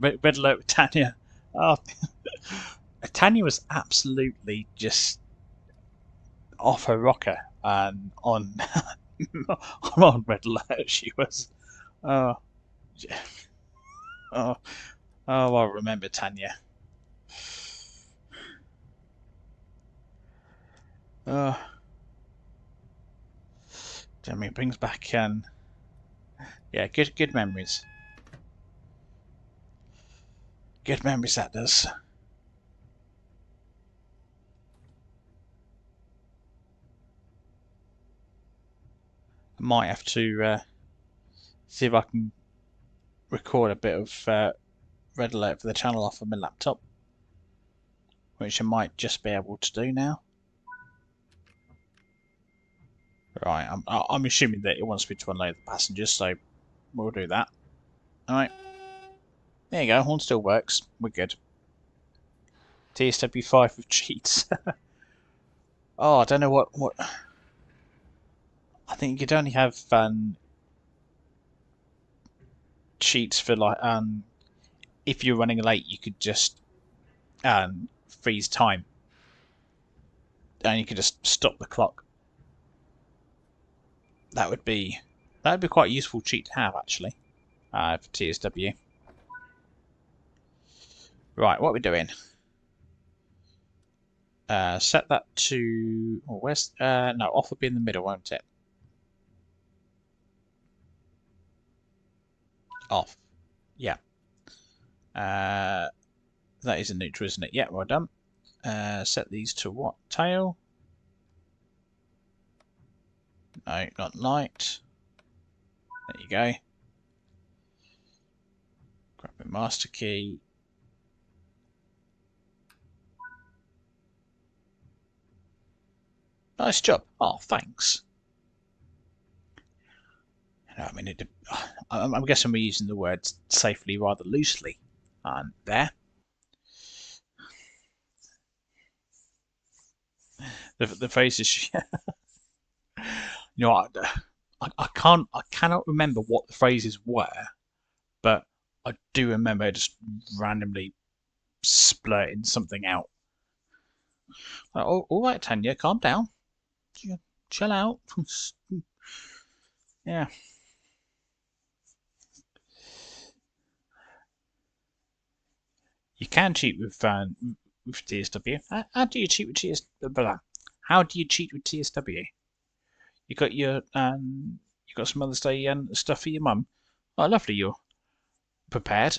Red alert with Tanya. Oh, Tanya was absolutely just off her rocker on on red alert. She was. Oh, oh, oh! I remember Tanya. Oh, I mean, it brings back yeah, good memories. Good memories that does. I might have to see if I can record a bit of red alert for the channel off of my laptop, which I might just be able to do now. Right, I'm assuming that it wants me to unload the passengers, so we'll do that. Alright. There you go, horn still works. We're good. TSW5 with cheats. Oh, I don't know what... I think you could only have cheats for like... if you're running late, you could just freeze time. And you could just stop the clock. That would be quite a useful cheat to have, actually, for TSW. Right, what are we doing? Set that to... Oh, where's... no, off will be in the middle, won't it? Off. Yeah. That is a neutral, isn't it? Yeah, well done. Set these to what? Tail? No, not light. There you go. Grab a master key. Nice job. Oh, thanks. I mean, I'm guessing we're using the word safely rather loosely. There. The phrases. You know, I cannot remember what the phrases were, but I do remember just randomly splurting something out. Like, oh, all right, Tanya, calm down. Chill out. Yeah. You can cheat with TSW. How do you cheat with TSW? How do you cheat with TSW? You got you got some Mother's Day stuff for your mum. Oh, lovely. You're prepared.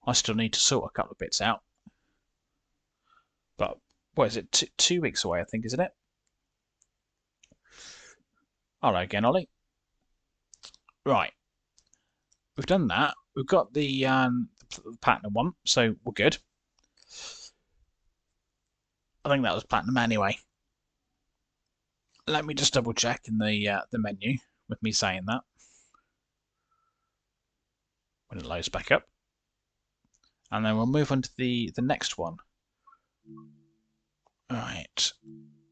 I still need to sort a couple of bits out. But what is it? 2 weeks away, I think, isn't it? Hello again, Ollie. Right, we've done that. We've got the platinum one, so we're good. I think that was platinum anyway. Let me just double check in the menu with me saying that when it loads back up, and then we'll move on to the next one. Right,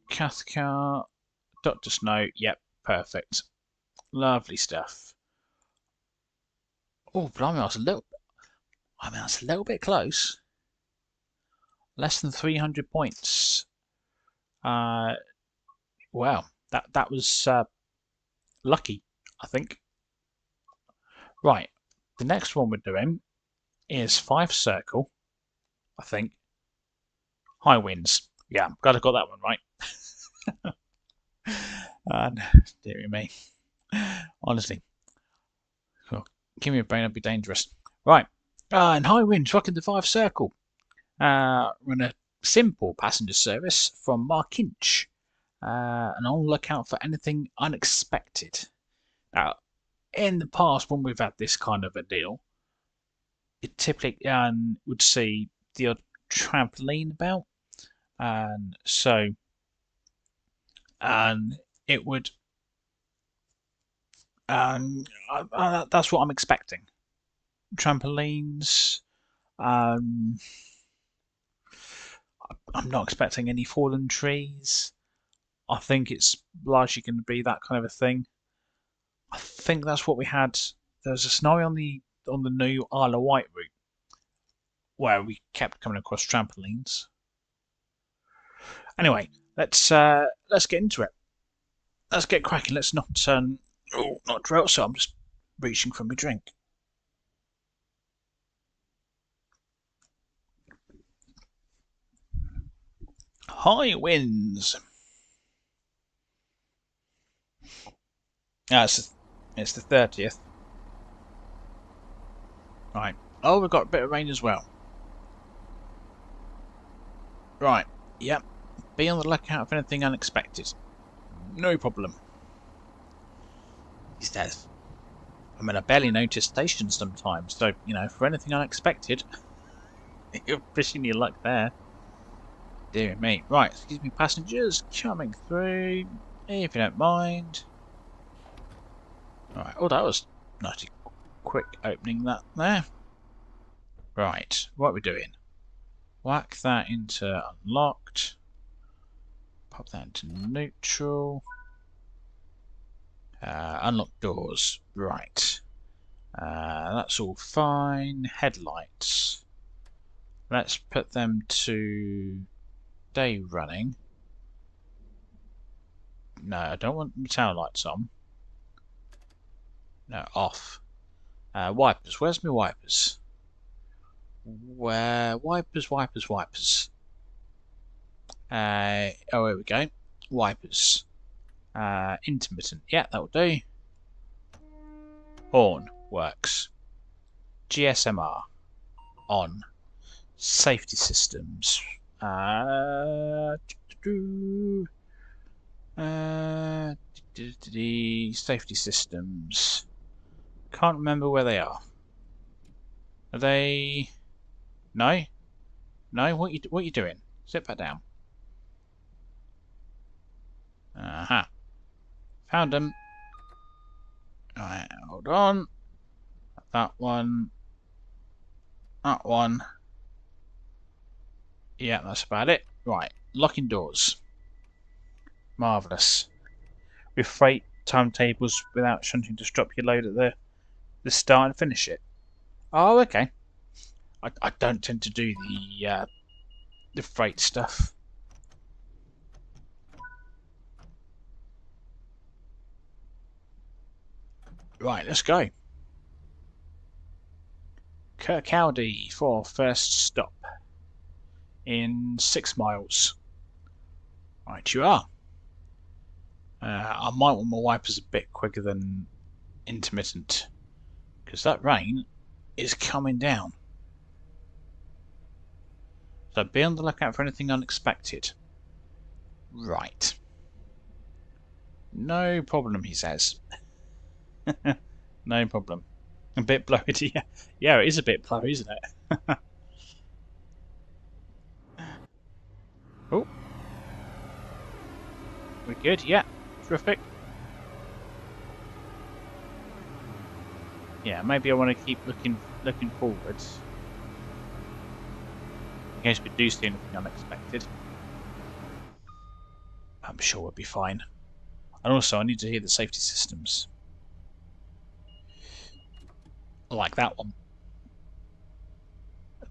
Cathcart, Dr. Snow. Yep, perfect, lovely stuff. Oh, blimey, I was a little. I mean, that's a little bit close. Less than 300 points. Wow, that was lucky, I think. Right, the next one we're doing is 5 circle, I think. High winds. Yeah, I'm glad I got that one right. And dear me, honestly, well, give me a brain, I'd be dangerous. Right, and high winds, rocking the 5 circle. Run a simple passenger service from Markinch, and on the lookout for anything unexpected. Now, in the past, when we've had this kind of a deal, it typically would see the odd trampoline about, and so it would. That's what I'm expecting. Trampolines. I'm not expecting any fallen trees. I think it's largely going to be that kind of a thing. I think that's what we had. There's a scenario on the new Isle of Wight route where we kept coming across trampolines. Anyway, let's get into it. Let's get cracking. Let's not not drought. So I'm just reaching for my drink. High winds. It's the 30th. Right. Oh, we've got a bit of rain as well. Right. Yep. Be on the lookout for anything unexpected. No problem. He says. I mean, I barely notice stations sometimes, so, you know, for anything unexpected, you're pushing your luck there. Dear me. Right, excuse me, passengers, coming through, if you don't mind. Alright, oh, that was nice quick opening that there. Right, what are we doing? Whack that into unlocked. Pop that into neutral. Unlock doors. Right. That's all fine. Headlights. Let's put them to day running. No, I don't want the tail lights on. No, off. Wipers. Where's my wipers? Where? Wipers. Oh, here we go. Wipers. Intermittent. Yeah, that'll do. Horn. Works. GSMR. On. Safety systems. Uh, Safety systems. Can't remember where they are. Are they? No, no. What you doing? Sit back down. Aha. Found them. Alright, hold on. That one. That one. Yeah, that's about it. Right, locking doors. Marvellous. With freight timetables without shunting to drop your load at the start and finish it. Oh, okay. I don't tend to do the freight stuff. Right, let's go. Kirkcaldy for first stop in 6 miles. Right, you are. I might want my wipers a bit quicker than intermittent, because that rain is coming down. So be on the lookout for anything unexpected. Right. No problem, he says. No problem. A bit blurry, yeah. Yeah, it is a bit blurry, isn't it? Oh. We're good, yeah. Terrific. Yeah, maybe I want to keep looking forwards. In case we do see anything unexpected. I'm sure we'll be fine. And also, I need to hear the safety systems. Like that one.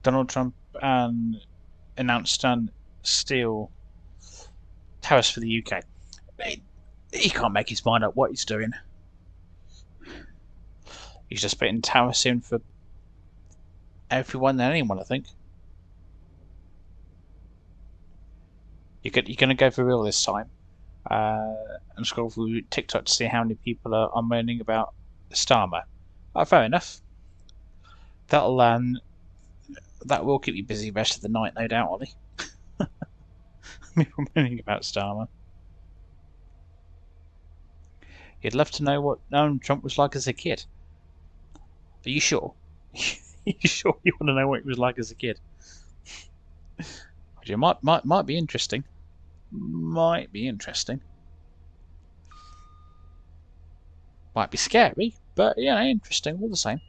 Donald Trump announced steel tariffs for the UK. He can't make his mind up what he's doing. He's just putting tariffs in for everyone and anyone, I think. You're going to go for real this time. And scroll through TikTok to see how many people are moaning about Starmer. Oh, fair enough. That will keep you busy the rest of the night, no doubt, Ollie. People moaning about Starmer. You'd love to know what Trump was like as a kid. Are you sure? Are you sure you want to know what he was like as a kid? It might be interesting. Might be interesting. Might be scary, but yeah, interesting all the same.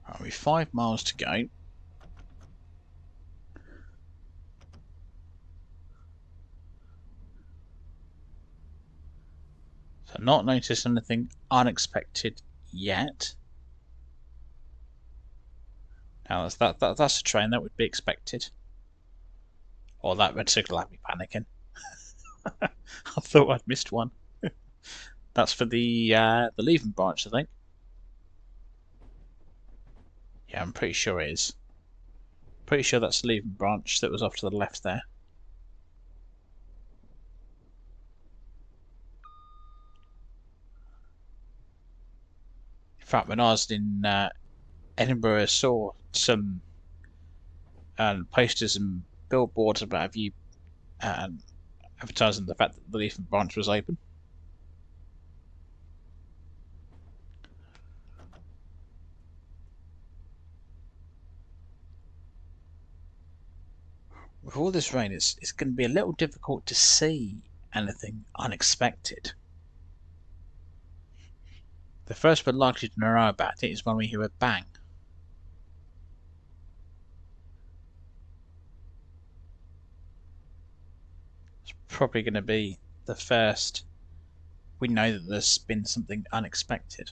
Right, we've 5 miles to go. So not noticed anything unexpected yet. Now that's a train that would be expected. Or that red signal had me panicking. I thought I'd missed one. That's for the leaving branch, I think. Yeah, I'm pretty sure it is. Pretty sure that's the leaving branch that was off to the left there. In fact, when I was in Edinburgh, I saw some posters and billboards about you advertising the fact that the leafing branch was open. With all this rain, it's going to be a little difficult to see anything unexpected. The first we're likely to know about it is when we hear a bang. It's probably going to be the first we know that there's been something unexpected.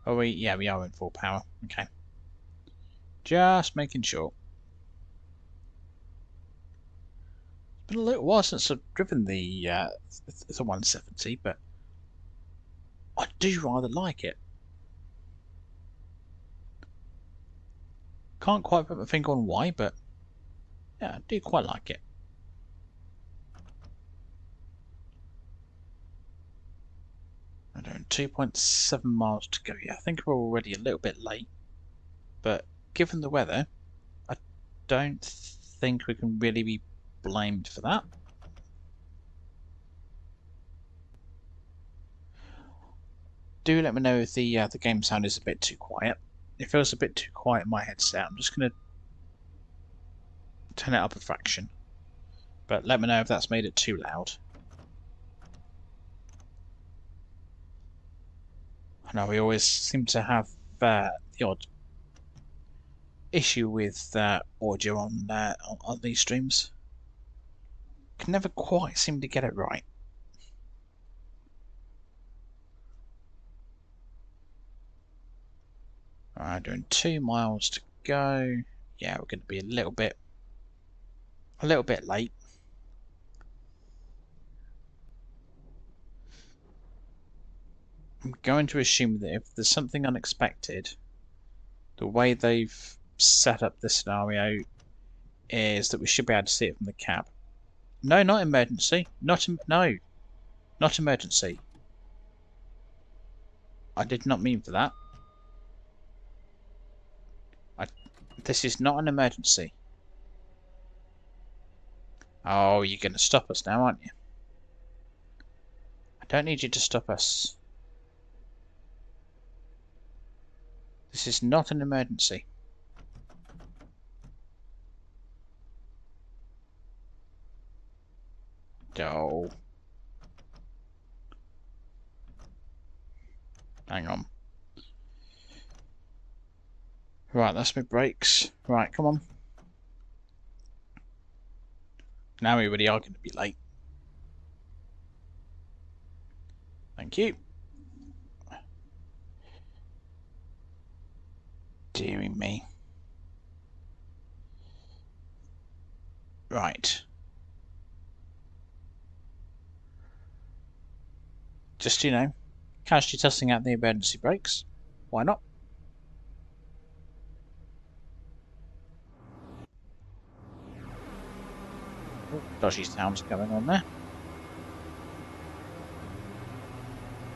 Oh, we are in full power. Okay. Just making sure. It's been a little while since I've driven the 170, but I do rather like it. Can't quite put my finger on why, but yeah, I do quite like it. I don't 2.7 miles to go. Yeah, I think we're already a little bit late, but given the weather, I don't think we can really be blamed for that. Do let me know if the game sound is a bit too quiet. It feels a bit too quiet in my headset. I'm just going to turn it up a fraction. But let me know if that's made it too loud. I know we always seem to have the odd issue with audio on these streams. Can never quite seem to get it right. Alright, doing 2 miles to go. Yeah, we're going to be a little bit late. I'm going to assume that if there's something unexpected, the way they've set up this scenario is that we should be able to see it from the cab. No, not emergency. No, not emergency. I did not mean for that. This is not an emergency. Oh, you're going to stop us now, aren't you? I don't need you to stop us. This is not an emergency. Oh. Hang on. Right, that's my brakes. Right, come on. Now we really are going to be late. Thank you. Deary me. Right. Just, casually testing out the emergency brakes. Why not? Oh, dodgy sounds going on there.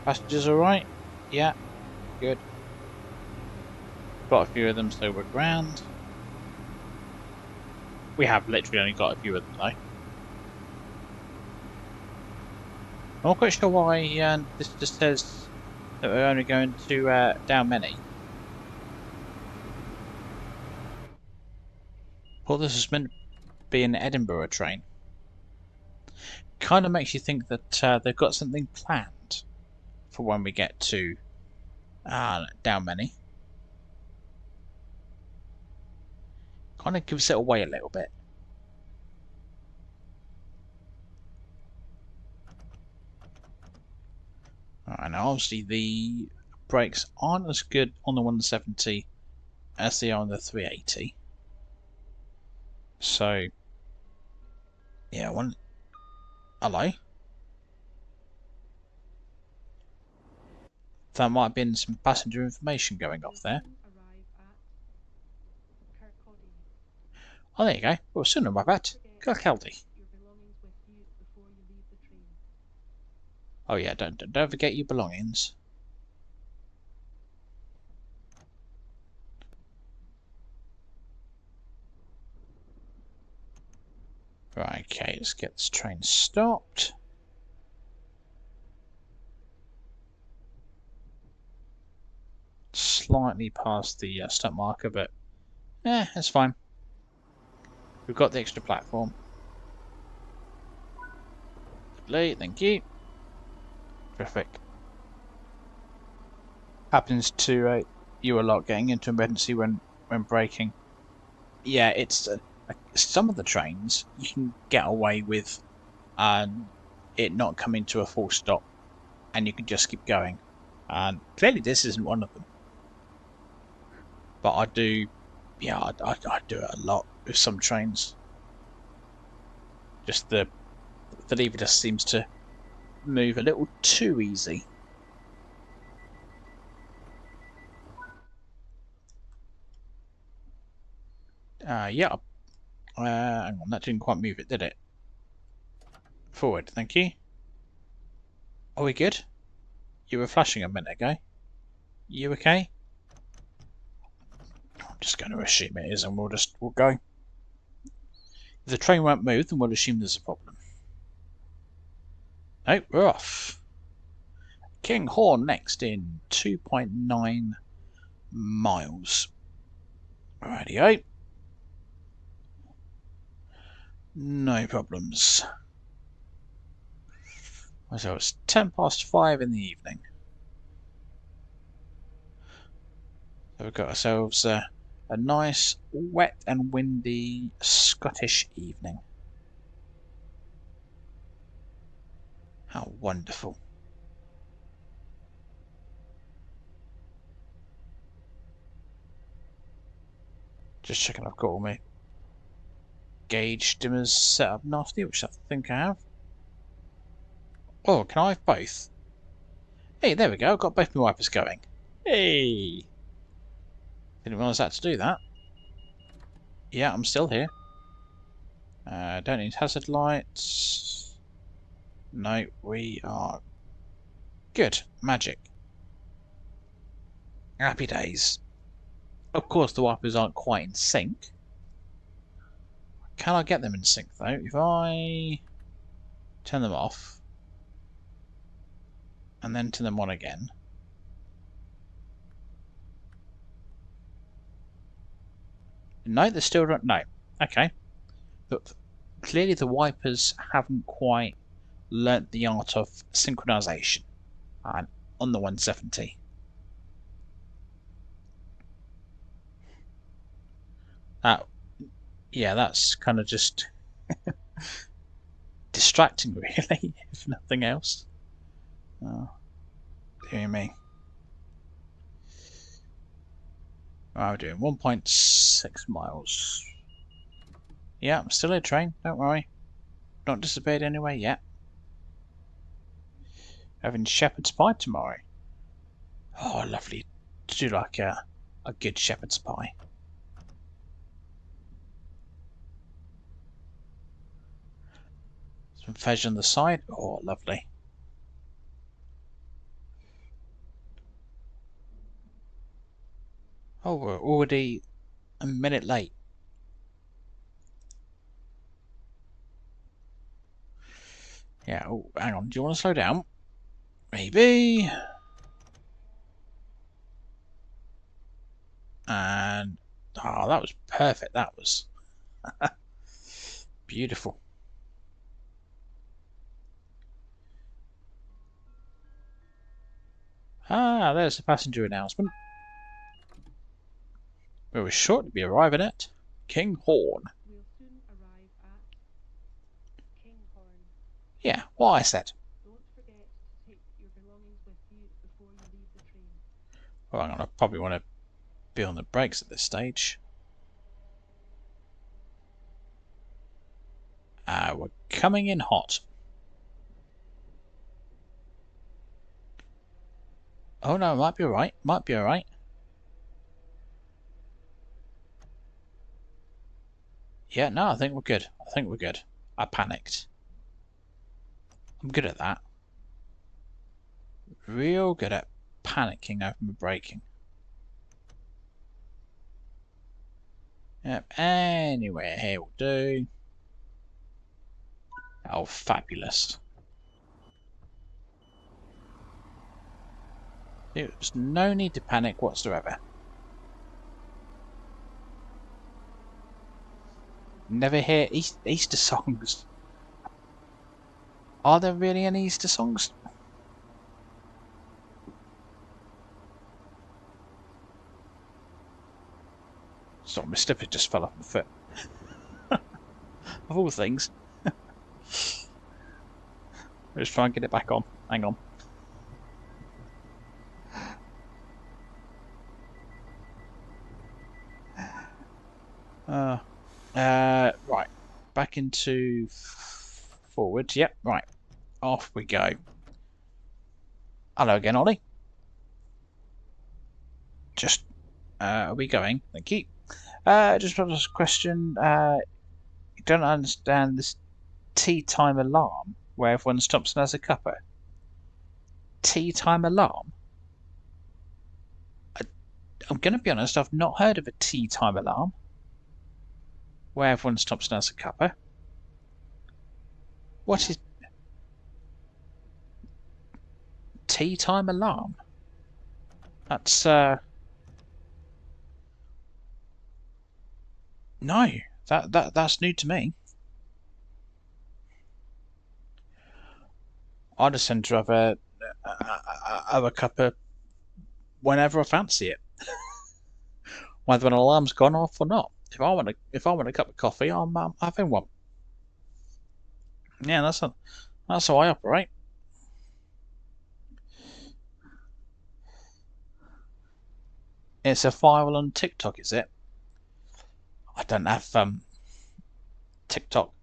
Passengers alright? Yeah, good. Got a few of them, so we're grand. We have literally only got a few of them, though. I'm not quite sure why this just says that we're only going to down many. Well, this is meant to be an Edinburgh train. Kind of makes you think that they've got something planned for when we get to down many. Kind of gives it away a little bit. Alright, now obviously the brakes aren't as good on the 170 as they are on the 380. So, yeah, hello. There might have been some passenger information going off there. Oh, there you go. Well, sooner my bat. Kirkcaldy. Oh yeah, don't forget your belongings. Right, okay, let's get this train stopped. Slightly past the stop marker, but that's fine. We've got the extra platform. Lovely, thank you. Terrific. Happens to you a lot getting into emergency when braking. Yeah, it's some of the trains you can get away with it not coming to a full stop, and you can just keep going. And clearly, this isn't one of them. But I do, yeah, I do it a lot with some trains. Just the lever just seems to move a little too easy. Yeah. Hang on, that didn't quite move it, did it? Forward, thank you. Are we good? You were flashing a minute ago. You okay? I'm just going to assume it is, and we'll go. If the train won't move, then we'll assume there's a problem. No, we're off. Kinghorn next in 2.9 miles. Rightio. No problems. So it's 5:10 in the evening. So we've got ourselves a nice, wet and windy Scottish evening. How wonderful. Just checking I've got all my gauge dimmers set up nicely, which I think I have. Oh, can I have both? Hey, there we go. I've got both my wipers going. Hey! Didn't realise I had to do that. Yeah, I'm still here. Don't need hazard lights. No, we are good. Magic. Happy days. Of course, the wipers aren't quite in sync. Can I get them in sync, though? If I turn them off and then turn them on again. No, they're still not. No. Okay. But clearly the wipers haven't quite learnt the art of synchronization on the 170. Yeah, that's kind of just distracting, really, if nothing else. Oh, dear me. We're doing 1.6 miles. Yeah, I'm still here, train. Don't worry. Not disappeared anyway yet. Having shepherd's pie tomorrow. Oh, lovely. To do like a good shepherd's pie. Some veg on the side. Oh, lovely. Oh, we're already a minute late. Yeah, oh, hang on. Do you want to slow down? Maybe. And oh, that was perfect. That was beautiful. Ah, there's the passenger announcement. We were short to be arriving at Kinghorn. We'll soon arrive at Kinghorn. Yeah, what I said. Don't forget to take your belongings with you before you leave the train. Well, hang on, I probably want to be on the brakes at this stage. We're coming in hot. Oh no, might be alright. Might be alright. Yeah, no, I think we're good. I think we're good. I panicked. I'm good at that. Real good at panicking over my braking. Yep, anywhere here will do. Oh, fabulous. There's no need to panic whatsoever. Never hear Easter songs. Are there really any Easter songs? Sorry, my slipper just fell off my foot. Of all things. Let's try and get it back on. Hang on. Right. Back into forward. Yep, right. Off we go. Hello again, Ollie. Just, are we going? Thank you. Just a question. You don't understand this tea time alarm where everyone stops and has a cuppa? Tea time alarm? I'm going to be honest, I've not heard of a tea time alarm. where everyone stops and has a cuppa. What is tea time alarm? That's no, that's new to me. I just tend to have a cuppa whenever I fancy it, whether an alarm's gone off or not. If I want a cup of coffee, I'm having one. Yeah, that's how I operate. It's a viral on TikTok, is it? I don't have TikTok.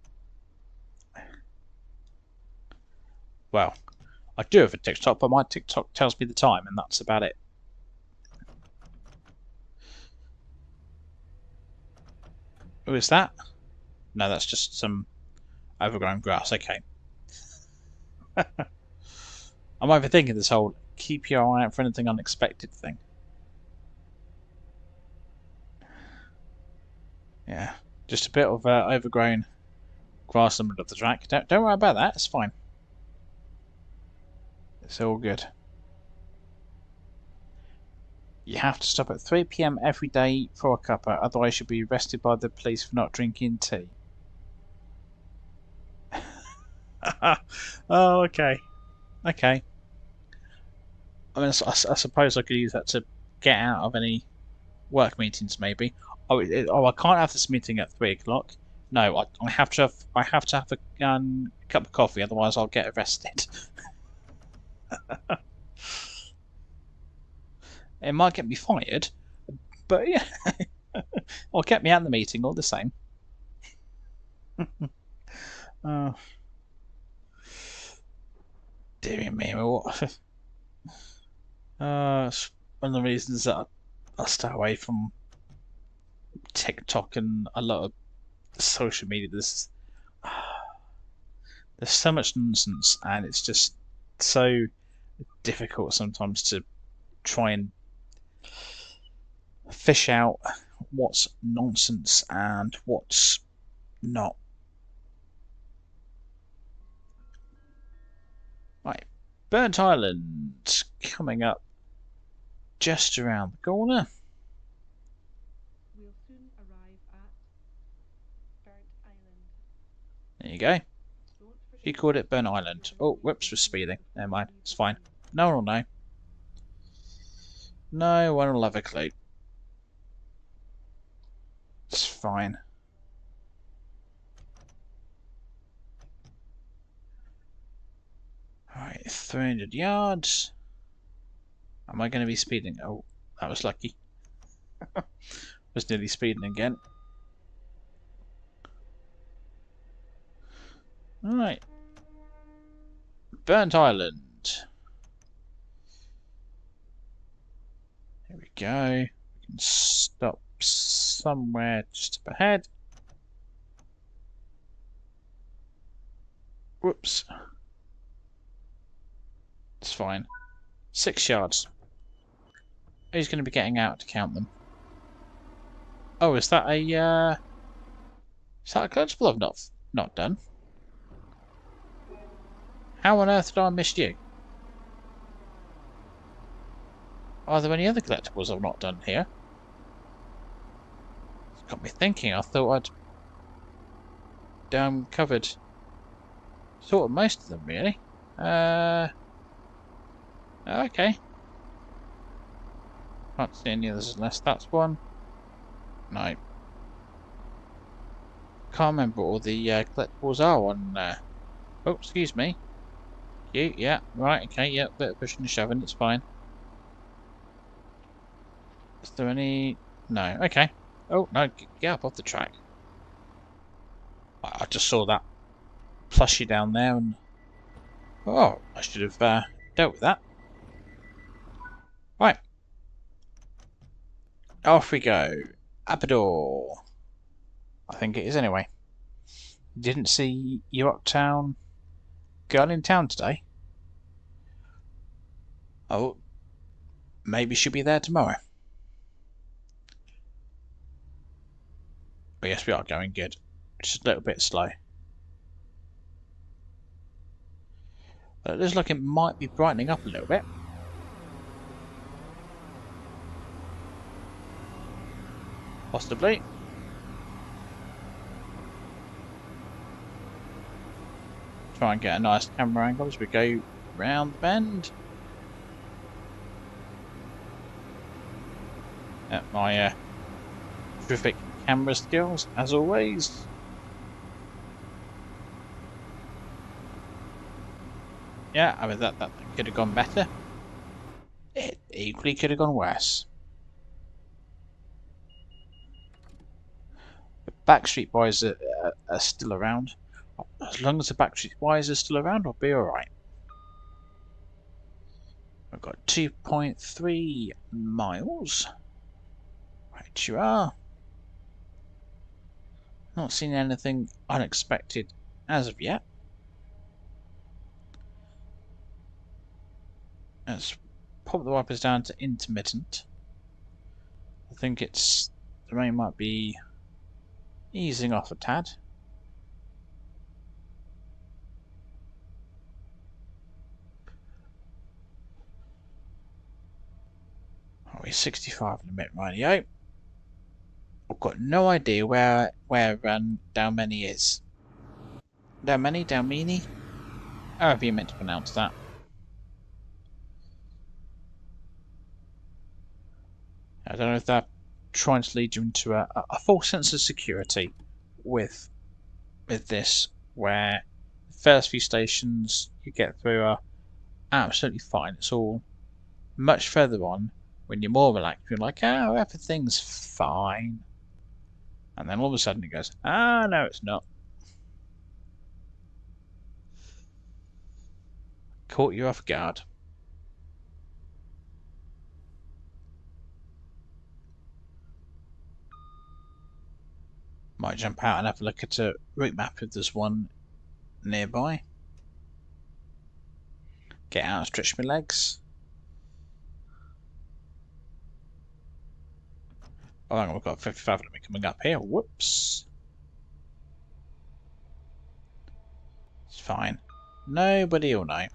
Well, I do have a TikTok, but my TikTok tells me the time, and that's about it. Who is that? No, that's just some overgrown grass. Okay. I'm overthinking this whole keep your eye out for anything unexpected thing. Yeah, just a bit of overgrown grass in the middle of the track. Don't worry about that. It's fine. It's all good. You have to stop at 3 p.m. every day for a cuppa, otherwise you'll be arrested by the police for not drinking tea. Oh, okay. Okay. I mean, I suppose I could use that to get out of any work meetings, maybe. I can't have this meeting at 3 o'clock. No, I have to have a cup of coffee, otherwise I'll get arrested. It might get me fired, but yeah, or get me out of the meeting all the same. Oh, dear me, what? It's one of the reasons that I stay away from TikTok and a lot of social media. There's so much nonsense, and it's just so difficult sometimes to try and fish out what's nonsense and what's not. Right, Burnt Island coming up just around the corner. We'll soon arrive at Burnt Island. There you go. Don't She forget called it Burnt to keep Island. your Oh, whoops, belongings was with you speeding. Never before mind, you leave it's the fine. train. No one will know. No one will have a clue. It's fine. Alright, 300 yards. Am I going to be speeding? Oh, that was lucky. Was nearly speeding again. Alright. Burnt Island. Here we go. We can stop somewhere just up ahead. Whoops. It's fine. 6 yards. Who's going to be getting out to count them? Oh, is that a collectible I've not done? How on earth did I miss you? Are there any other collectibles I've not done here? It's got me thinking. I thought I'd covered sort of most of them really. Okay. Can't see any others unless that's one. No. Can't remember what all the collectibles are on. Oh, excuse me. You, yeah, right, okay, yeah, bit of pushing and shoving, it's fine. Is there any? No, okay. Oh no, get up off the track. I just saw that plushie down there, and oh, I should have dealt with that. Right, off we go. Apador. I think it is anyway. Didn't see your uptown girl in town today. Oh, maybe she'll be there tomorrow. But yes, we are going good. Just a little bit slow. But it looks like it might be brightening up a little bit. Possibly. Try and get a nice camera angle as we go round the bend. At my terrific camera skills, as always. Yeah, I mean that could have gone better. It equally could have gone worse. The backstreet boys are still around. As long as the backstreet boys are still around, I'll be alright. I've got 2.3 miles. Right you are. Not seen anything unexpected as of yet. Let's pop the wipers down to intermittent. I think the rain might be easing off a tad. Oh, we're 65 in a minute, rightio. I've got no idea where Dalmeny is. Dalmeny? However you meant to pronounce that. I don't know if they're trying to lead you into a false sense of security with this, where the first few stations you get through are absolutely fine. It's all much further on when you're more relaxed. You're like, oh, everything's fine. And then all of a sudden it goes, ah, no, it's not. Caught you off guard. Might jump out and have a look at a route map if there's one nearby. Get out and stretch my legs. Oh, hang on, we've got 55 of them coming up here. Whoops. It's fine. Nobody will know.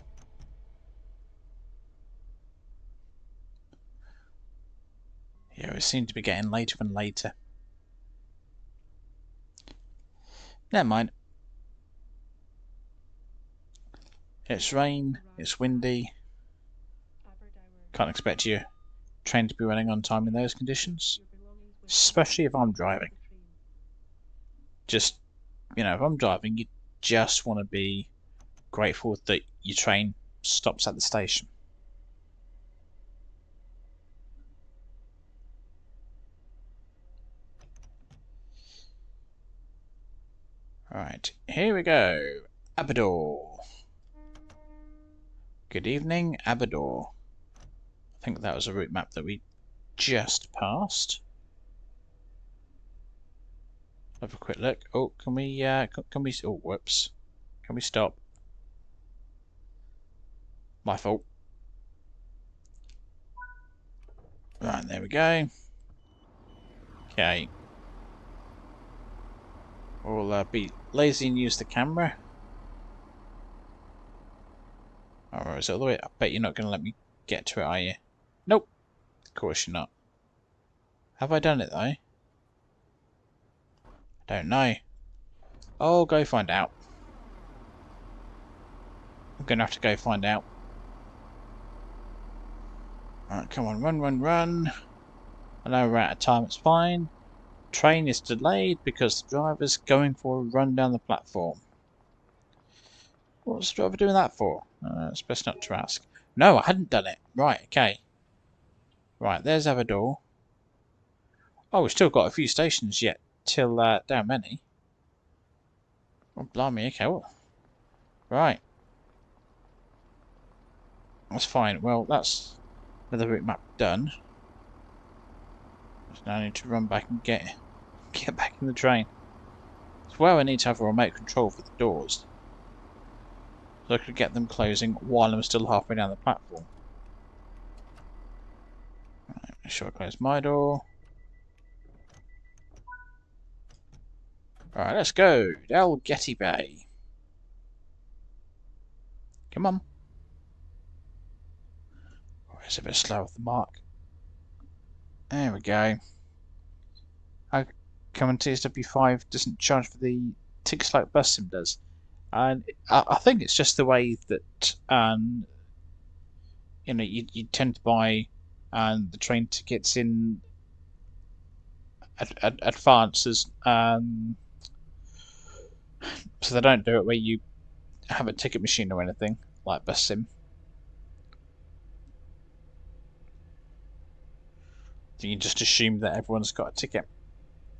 Yeah, we seem to be getting later and later. Never mind. It's rain, it's windy. Can't expect your train to be running on time in those conditions. Especially if I'm driving. Just, if I'm driving, you just want to be grateful that your train stops at the station. Right, here we go. Aberdore. Good evening, Aberdore. I think that was a route map that we just passed. Have a quick look. Oh, can we? Oh, whoops. Can we stop? My fault. Right, there we go. Okay. We'll be lazy and use the camera. Oh, is it all the way? I bet you're not going to let me get to it, are you? Nope. Of course you're not. Have I done it, though? I don't know. I'll go find out. I'm going to have to go find out. Alright, come on, run. I know we're out of time, it's fine. Train is delayed because the driver's going for a run down the platform. What's the driver doing that for? It's best not to ask. No, I hadn't done it. Right, okay. Right, there's Aberdore. Oh, we've still got a few stations yet till Dalmeny. Oh, blimey, okay. Well, right. That's fine. Well, that's another route map done. So now I need to run back and get back in the train. As well, I need to have a remote control for the doors, so I could get them closing while I'm still halfway down the platform. Right, make sure I close my door. Alright, let's go. Getty Bay. Come on. Oh, it's a bit slow off the mark. There we go. How come TSW5 doesn't charge for the tickets like Bus Sim does? And I think it's just the way that you tend to buy the train tickets in advances, so they don't do it where you have a ticket machine or anything like Bus Sim. You just assume that everyone's got a ticket,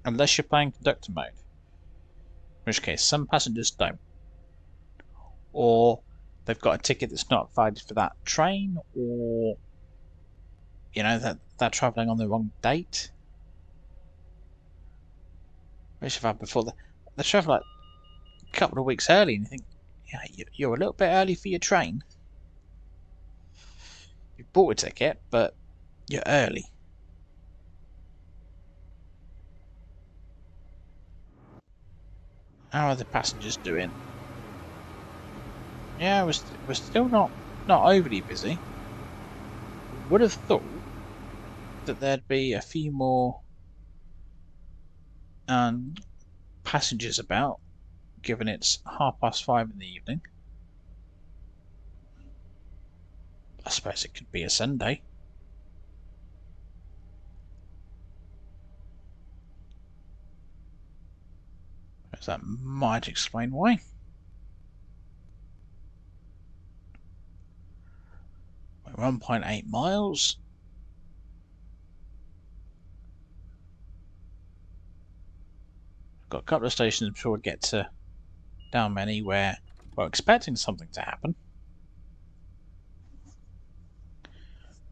unless you're playing conductor mode, in which case some passengers don't, or they've got a ticket that's not valid for that train, or that they're travelling on the wrong date. Which I've had before. They travel like a couple of weeks early, and you think, yeah, you're a little bit early for your train. You've bought a ticket, but you're early. How are the passengers doing? Yeah, we're still not overly busy. Would have thought that there'd be a few more passengers about, given it's 5:30 in the evening. I suppose it could be a Sunday. That might explain why. We're 1.8 miles. Got a couple of stations before we get to Dalmeny where we're expecting something to happen.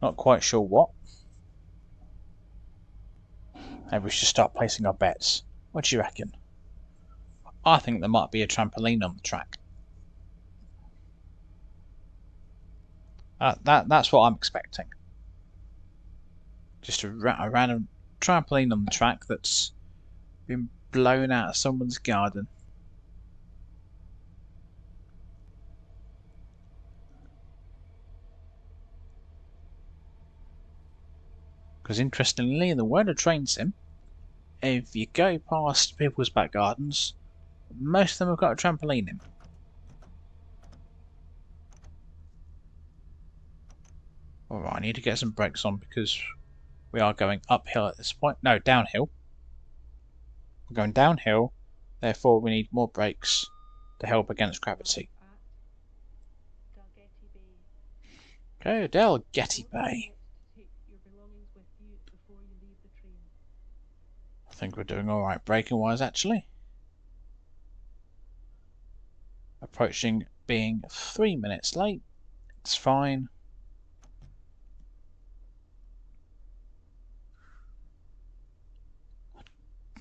Not quite sure what. Maybe we should start placing our bets. What do you reckon? I think there might be a trampoline on the track. That's what I'm expecting. Just a random trampoline on the track that's been blown out of someone's garden. Because interestingly, in the world of train sim, if you go past people's back gardens, most of them have got a trampoline in. Alright, I need to get some brakes on because we are going uphill at this point. No, downhill. We're going downhill, therefore we need more brakes to help against gravity. Go Getty Bay. I think we're doing alright braking wise actually. Approaching being 3 minutes late. It's fine.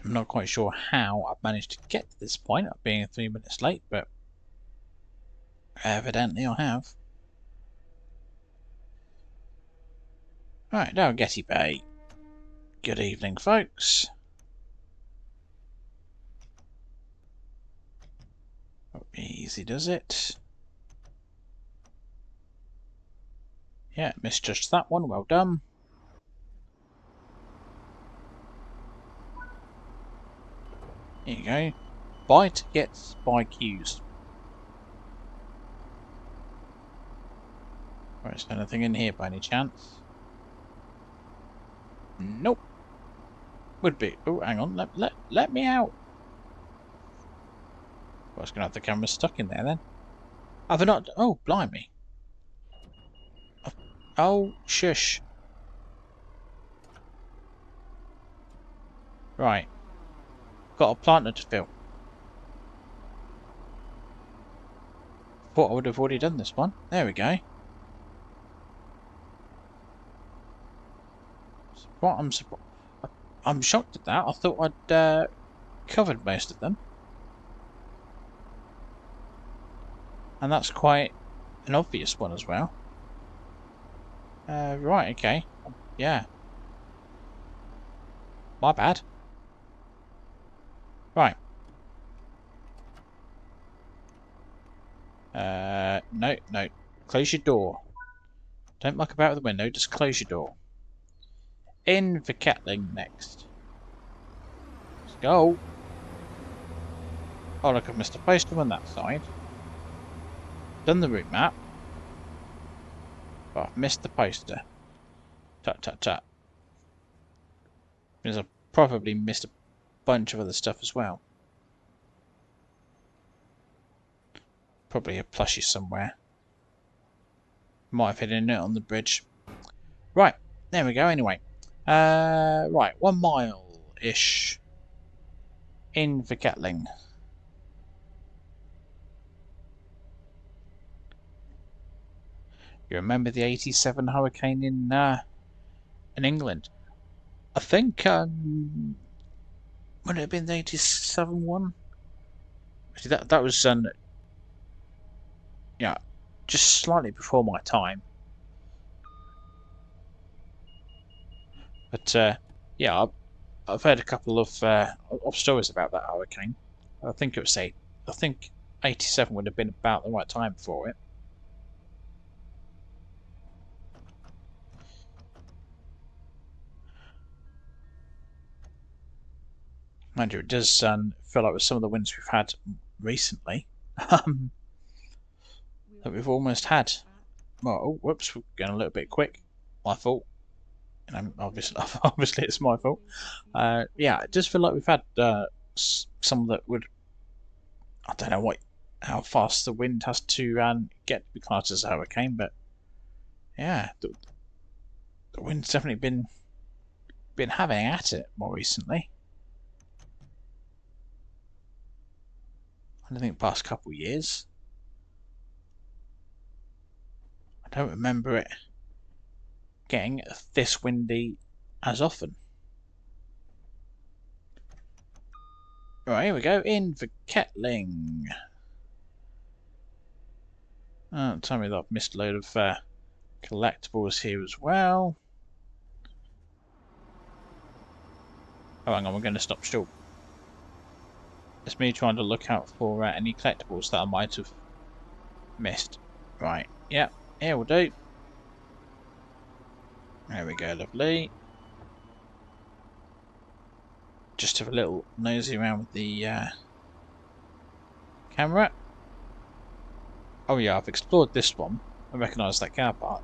I'm not quite sure how I've managed to get to this point of being 3 minutes late, but evidently I have. Right, now Getty Bay. Good evening, folks. Easy does it. Yeah, misjudged that one. Well done. Here you go. Buy tickets, buy queues. Right, is there anything in here by any chance? Nope. Would be. Oh, hang on. Let me out. I was going to have the camera stuck in there then. Have I not? Oh, blimey. Oh, shush. Right. Got a planter to fill. Thought I would have already done this one. There we go. I'm shocked at that. I thought I'd covered most of them. And that's quite an obvious one as well. Right, okay. Yeah. My bad. Right. No, no. Close your door. Don't muck about with the window, just close your door. In for Catling next. Let's go. Oh, look, I've missed a poster on that side. Done the route map. But I've missed the poster. Tut tut tut. Because I've probably missed a bunch of other stuff as well. Probably a plushie somewhere. Might have hidden it on the bridge. Right, there we go anyway. Right, 1 mile-ish. In for Catling. You remember the '87 hurricane in England? I think would it have been the '87 one? Actually, that was yeah, just slightly before my time. But yeah, I've heard a couple of stories about that hurricane. I think '87 would have been about the right time for it. Mind you, it does feel like with some of the winds we've had recently, that we've almost had. Well, oh, whoops, we're going a little bit quick. My fault. And obviously it's my fault. Yeah, it does feel like we've had some that would. I don't know how fast the wind has to get to be classed as a hurricane, but yeah, the wind's definitely been having at it more recently. I think the past couple of years. I don't remember it getting this windy as often. Right, here we go. In for Kettling. Tell me that I've missed a load of collectibles here as well. Oh, hang on, we're going to stop still. It's me trying to look out for any collectibles that I might have missed. Right, yep, here will do. There we go, lovely. Just have a little nosy around with the camera. Oh yeah, I've explored this one. I recognise that car park.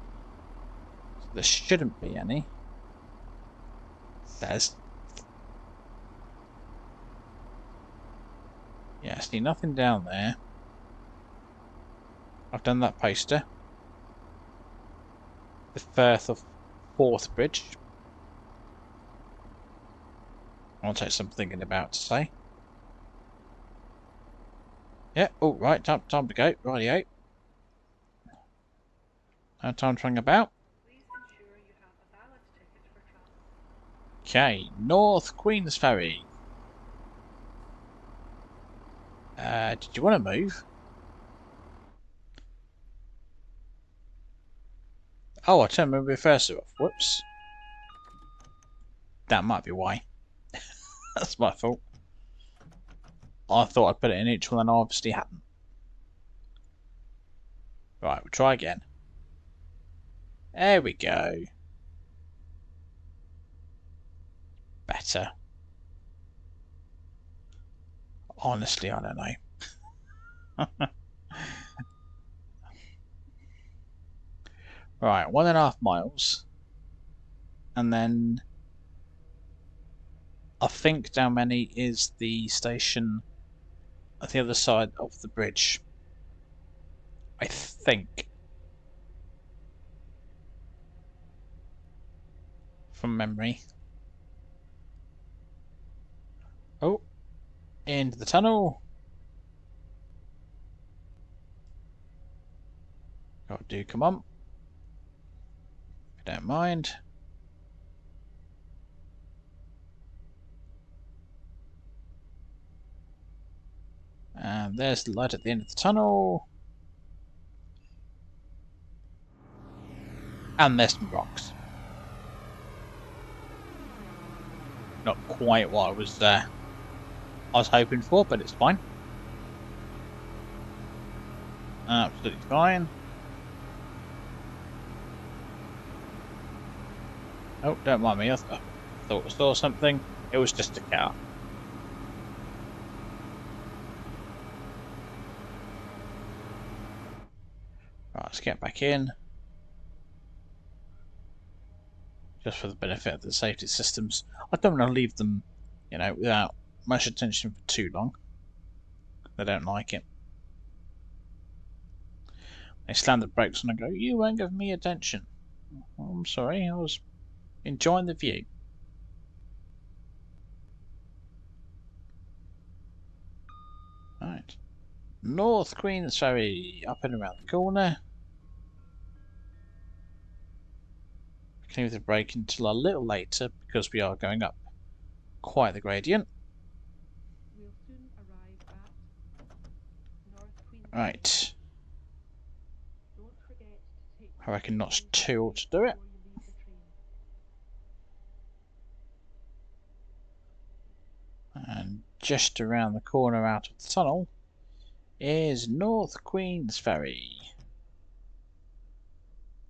So there shouldn't be any. It says. Yeah, I see nothing down there. I've done that poster. The Firth of Forth Bridge. I'll take some thinking about to say. Yeah, oh right, time to go. Rightio. No time to hang about. Please ensure you have a valid ticket for travel. Okay, North Queensferry. Did you want to move? Oh, I turned my reverser off. Whoops. That might be why. That's my fault. I thought I'd put it in each one and I obviously hadn't. Right, we'll try again. There we go. Better. Honestly, I don't know. Right, 1.5 miles. And then I think down many is the station at the other side of the bridge. I think. From memory. Oh, into the tunnel. Got to do, come on. If you don't mind. And there's the light at the end of the tunnel. And there's some rocks. Not quite what I was hoping for, but it's fine. Absolutely fine. Oh, don't mind me. I thought I saw something. It was just a car. Right, let's get back in. Just for the benefit of the safety systems. I don't want to leave them, without much attention for too long. They don't like it. They slam the brakes and I go, "You won't give me attention." Oh, I'm sorry, I was enjoying the view. Right. North Queen's Ferry, up and around the corner. Can leave the brake until a little later because we are going up quite the gradient. We'll soon arrive at North Queensbury. Right. Don't forget to take I reckon notch belongings 2 ought with to you do it. before you leave the train. And just around the corner out of the tunnel is North Queen's Ferry.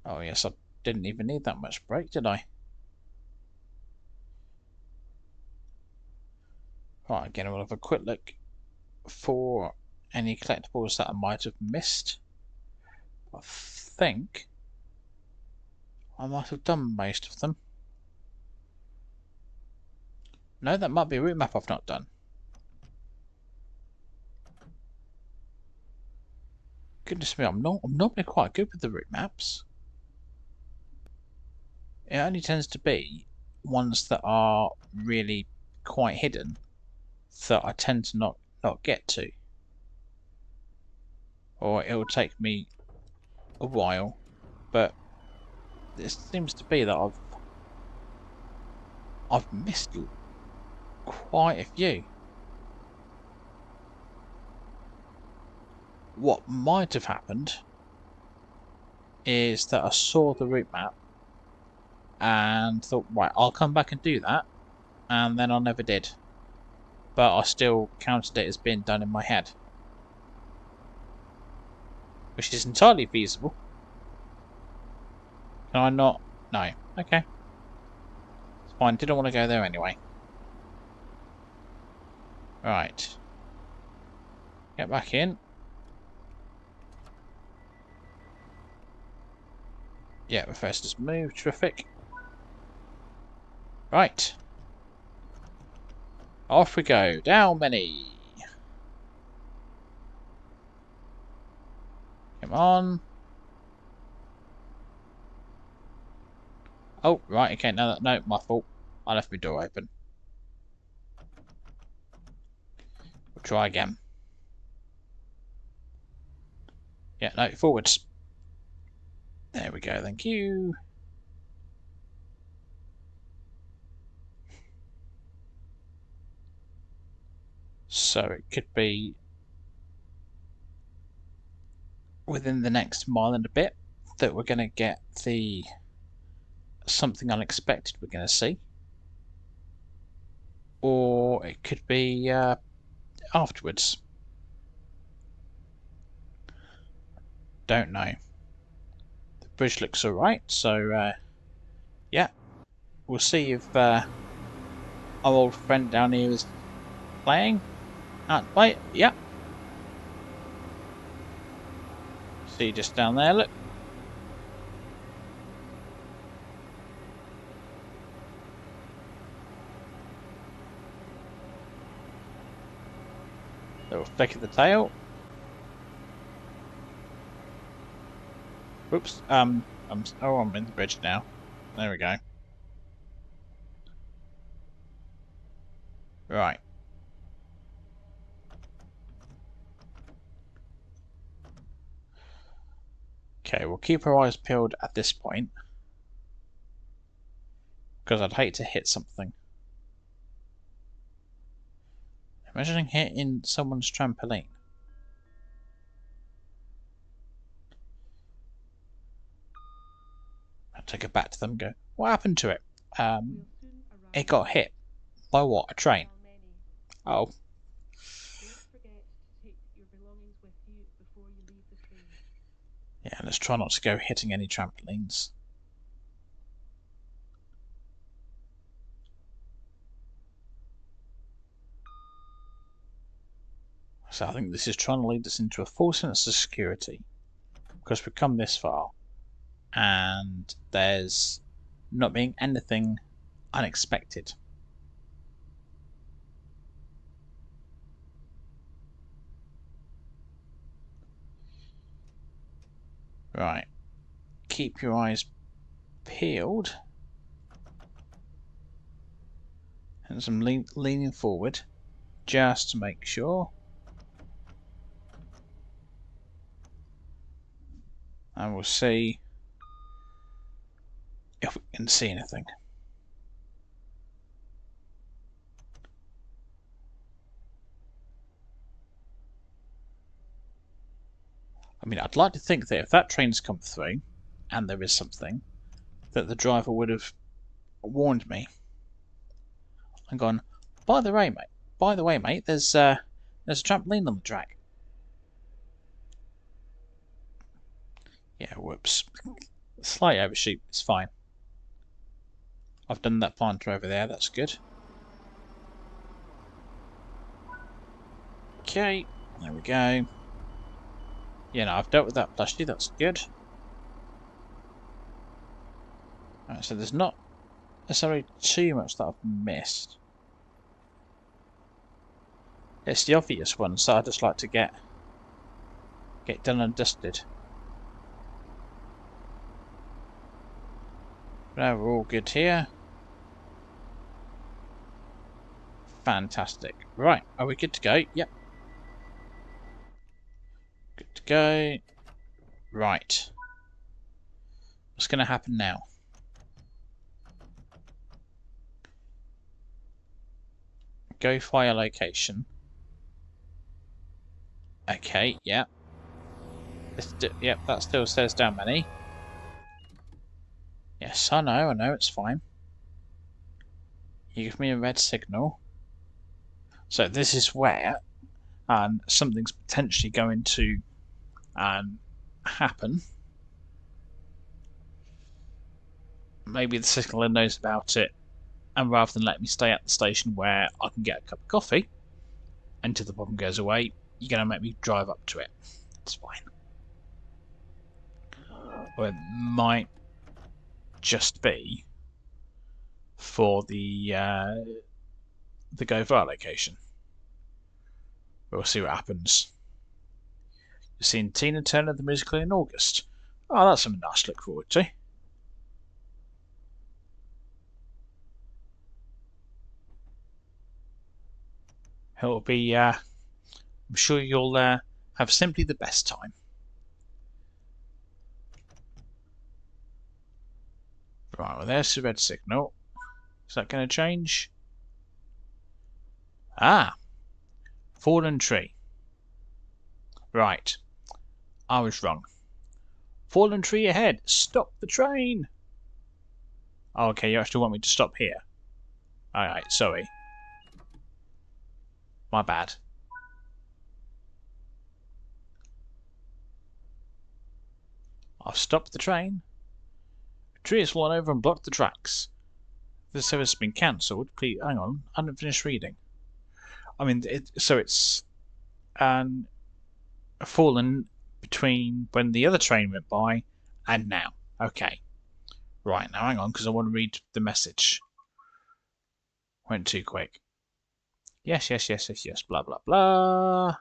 Oh yes, I didn't even need that much brake, did I? Right, again, we'll have a quick look for any collectibles that I might have missed. I think I might have done most of them. No, that might be a route map I've not done. Goodness me, I'm normally quite good with the route maps. It only tends to be ones that are really quite hidden that I tend to not get to. Or it'll take me a while, but it seems to be that I've missed quite a few. What might have happened is that I saw the route map and thought, right, I'll come back and do that, and then I never did. But I still counted it as being done in my head, which is entirely feasible. Can I not? No. Okay. It's fine. Didn't want to go there anyway. Right. Get back in. Yeah, the first is move. Terrific. Right. Off we go. Down many. Come on. Oh, right. Okay. No, my fault. I left my door open. We'll try again. Yeah, no, forwards. There we go. Thank you. So it could be within the next mile and a bit that we're going to get the something unexpected we're going to see. Or it could be afterwards. Don't know. The bridge looks alright, so yeah. We'll see if our old friend down here is playing. Out play. Yeah. See just down there, look. Little flick of the tail. Oops. I'm in the bridge now. There we go. Right. Okay, we'll keep our eyes peeled at this point. Because I'd hate to hit something. Imagine hitting someone's trampoline. I'll take it back to them and go, what happened to it? It got hit. By what? A train? Oh. Don't forget to take your belongings with you before you leave the train. Yeah, let's try not to go hitting any trampolines. So I think this is trying to lead us into a false sense of security, because we've come this far and there's not being anything unexpected. Right, keep your eyes peeled and some leaning forward just to make sure. And we'll see if we can see anything. I mean, I'd like to think that if that train's come through and there is something, that the driver would have warned me and gone, by the way, mate, there's a trampoline on the track. Yeah, whoops. Slight overshoot, it's fine. I've done that planter over there, that's good. Okay, there we go. Yeah, no, I've dealt with that plushie, that's good. Right, so there's not necessarily too much that I've missed. It's the obvious ones, so I just like to get done and dusted. Now we're all good here. Fantastic. Right, are we good to go? Yep. Good to go. Right. What's going to happen now? Go fire location. Okay, yep. Yep, that still says down many. Yes, I know, it's fine. You give me a red signal. So this is where something's potentially going to happen. Maybe the signaller knows about it, and rather than let me stay at the station where I can get a cup of coffee until the problem goes away, you're going to make me drive up to it. It's fine. Or it might just be for the Go Var location. We'll see what happens. You've seen Tina Turner the musical in August. Oh, that's something nice to look forward to. It'll be, I'm sure you'll have simply the best time. Right, well, there's the red signal. Is that going to change? Ah, fallen tree. Right, I was wrong. Fallen tree ahead. Stop the train. Oh, okay, you actually want me to stop here. Alright, sorry. My bad. I've stopped the train. A tree has fallen over and blocked the tracks. The service has been cancelled. Please, hang on. I haven't finished reading. I mean, so it's fallen between when the other train went by and now. Okay. Right, now hang on, because I want to read the message. Went too quick. Yes, blah, blah, blah.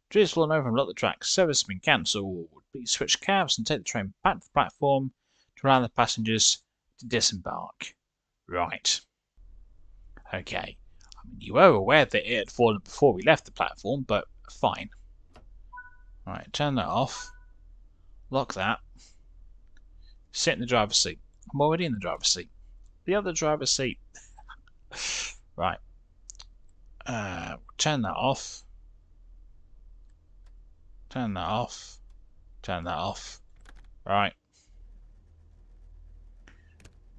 Tree has fallen over and blocked the tracks. Service has been cancelled. Please switch cabs and take the train back to the platform to allow the passengers to disembark. Right. Okay. I mean, you were aware that it had fallen before we left the platform, but fine. Right, turn that off. Lock that. Sit in the driver's seat. I'm already in the driver's seat. The other driver's seat. Right. Turn that off. Turn that off. Turn that off. Right.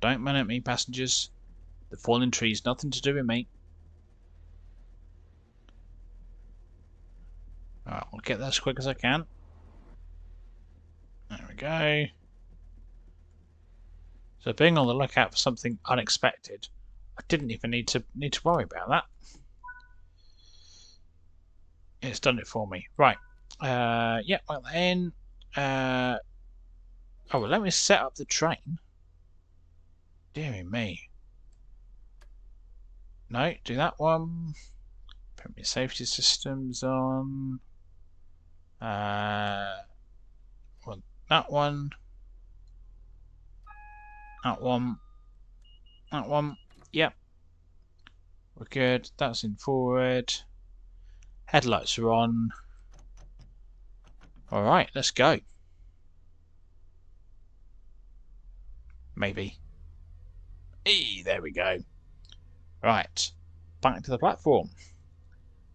Don't moan at me, passengers. The fallen tree's nothing to do with me. Alright, I'll get there as quick as I can. go. So being on the lookout for something unexpected, I didn't even need to worry about that. It's done it for me. Right. Yeah, well then. Oh, well, let me set up the train. Dear me. No, do that one. Put my safety systems on. Well, that one. That one. That one. Yep. We're good. That's in forward. Headlights are on. Alright, let's go. Maybe. There we go. Right. Back to the platform.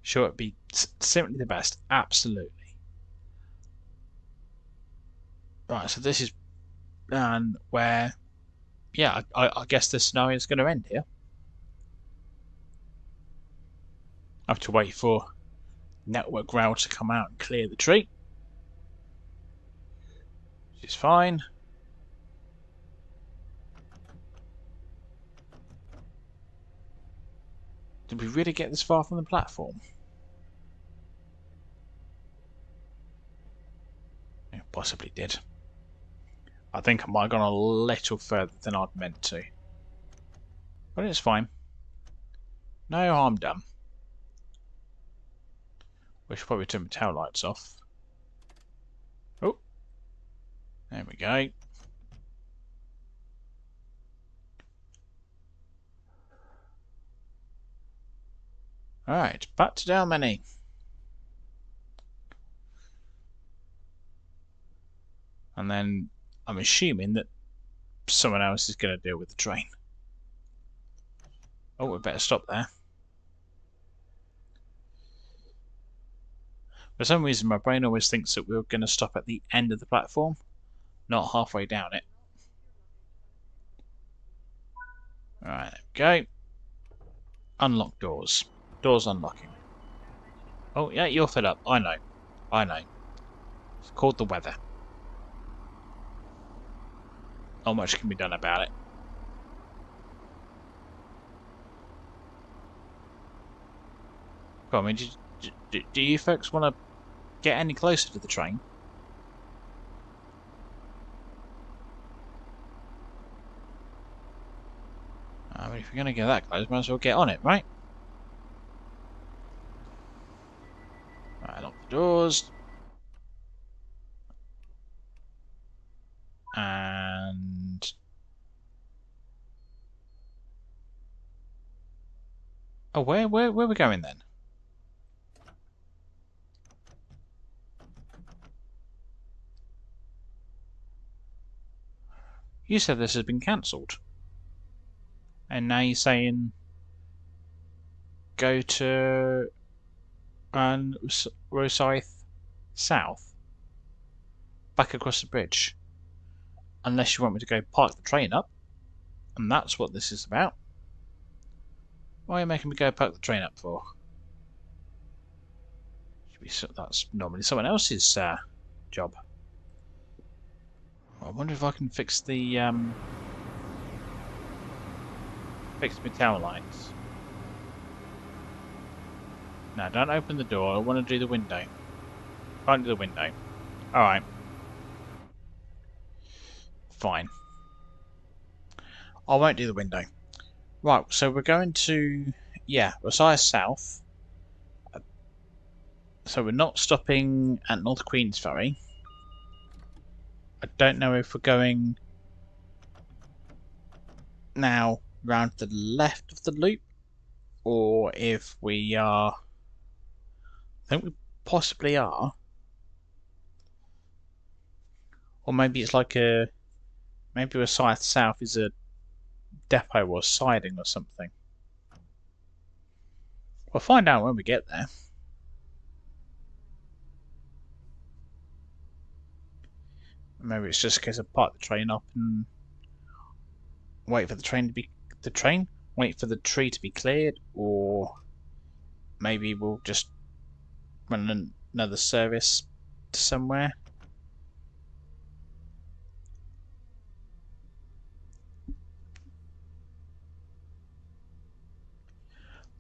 Sure, it'd be simply the best. Absolutely. Right, so this is where, yeah, I guess the scenario is going to end here. I have to wait for network rail to come out and clear the tree, which is fine. Did we really get this far from the platform? Yeah, possibly did. I think I might have gone a little further than I'd meant to. But it's fine. No harm done. We should probably turn the tail lights off. Oh, there we go. Alright, back to Dalmany. And then I'm assuming that someone else is going to deal with the train. Oh, we better stop there. For some reason, my brain always thinks that we're going to stop at the end of the platform, not halfway down it. Alright, there we go. Unlock doors. Doors unlocking. Oh, yeah, you're fed up. I know. I know. It's called the weather. Not much can be done about it. Come on, do you folks want to get any closer to the train? I mean, if you're going to go that close, might as well get on it, right? Right, lock the doors. And... oh, where are we going then? You said this has been cancelled. And now you're saying go to Rosyth South, back across the bridge. Unless you want me to go park the train up, and that's what this is about. Why are you making me go park the train up for? That's normally someone else's job. I wonder if I can fix the my tail lights. No, don't open the door. I want to do the window. Can't do the window. Alright. Fine. I won't do the window. Right, so we're going to... yeah, Rosyth South. So we're not stopping at North Queensferry. I don't know if we're going now round to the left of the loop, or if we are... I think we possibly are. Or maybe it's like a... maybe Rosyth South is a depot or siding or something. We'll find out when we get there. Maybe it's just a case of park the train up and wait for the train to be wait for the tree to be cleared, or maybe we'll just run another service to somewhere.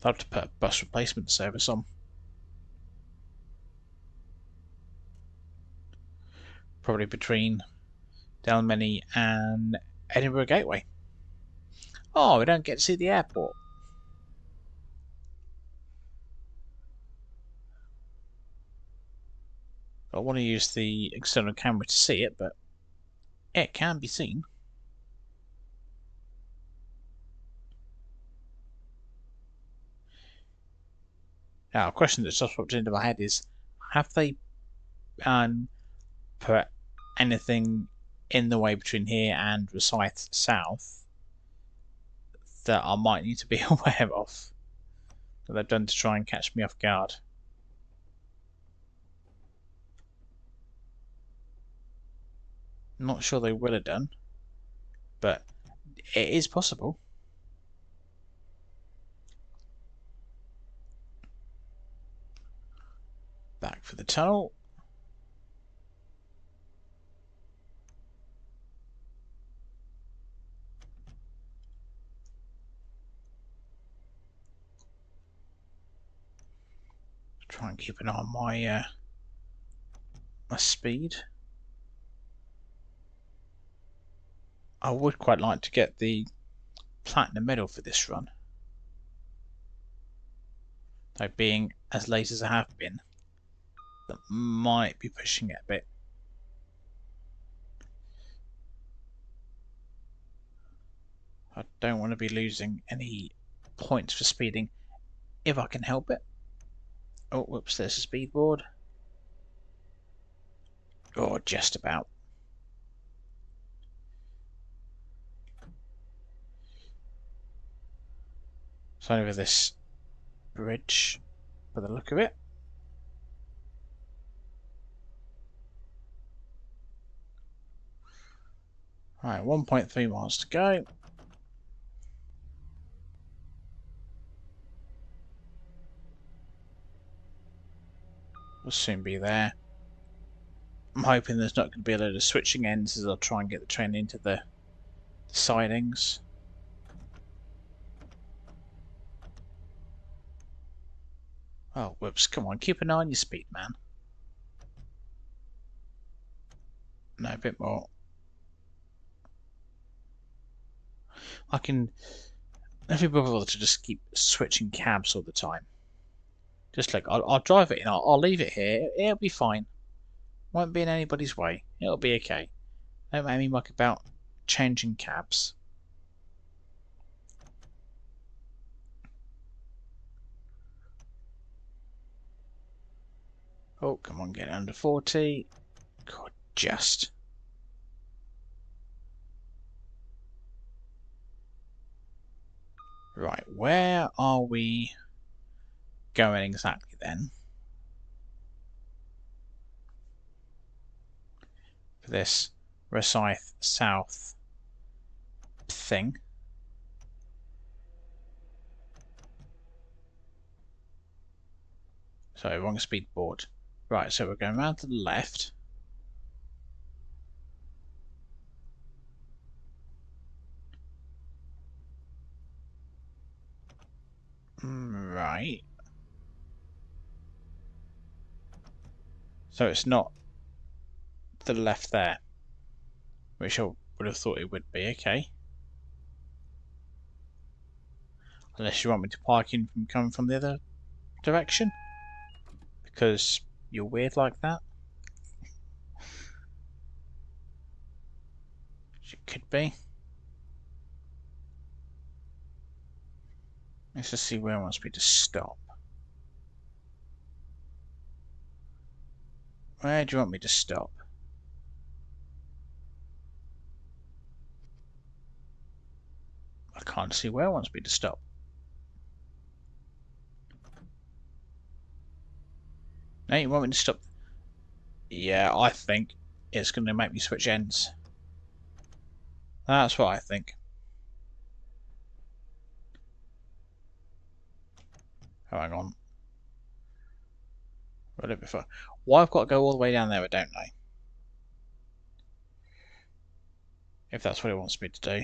I'll have to put a bus replacement service on. Probably between Dalmeny and Edinburgh Gateway. Oh, we don't get to see the airport. I want to use the external camera to see it, but it can be seen. Now, a question that just popped into my head is, have they put anything in the way between here and Rosyth South that I might need to be aware of, that they've done to try and catch me off guard? I'm not sure they will have done, but it is possible. Back for the tunnel. Try and keep an eye on my speed. I would quite like to get the platinum medal for this run. Though being as late as I have been, that might be pushing it a bit. I don't want to be losing any points for speeding if I can help it. Oh, whoops, there's a speed board. Or just about. So over this bridge, by the look of it. Right, 1.3 miles to go. We'll soon be there. I'm hoping there's not going to be a load of switching ends as I'll try and get the train into the sidings. Oh, whoops, come on, keep an eye on your speed, man. No, a bit more. I can never be bothered to just keep switching cabs all the time. Just like, I'll drive it in, I'll leave it here, it'll be fine. Won't be in anybody's way, it'll be okay. Don't make me muck about changing cabs. Oh, come on, get under 40. God, just. Right, where are we going exactly then? For this Rosyth South thing. Sorry, wrong speed board. Right, so we're going around to the left. Right. So it's not the left there, which I would have thought it would be, okay. Unless you want me to park in from coming from the other direction, because you're weird like that. Which it could be. Let's just see where it wants me to stop. Where do you want me to stop? I can't see where it wants me to stop. No, you want me to stop? Yeah, I think it's going to make me switch ends. That's what I think. Oh, hang on. Read it before. Why I've got to go all the way down there, I don't know. If that's what it wants me to do.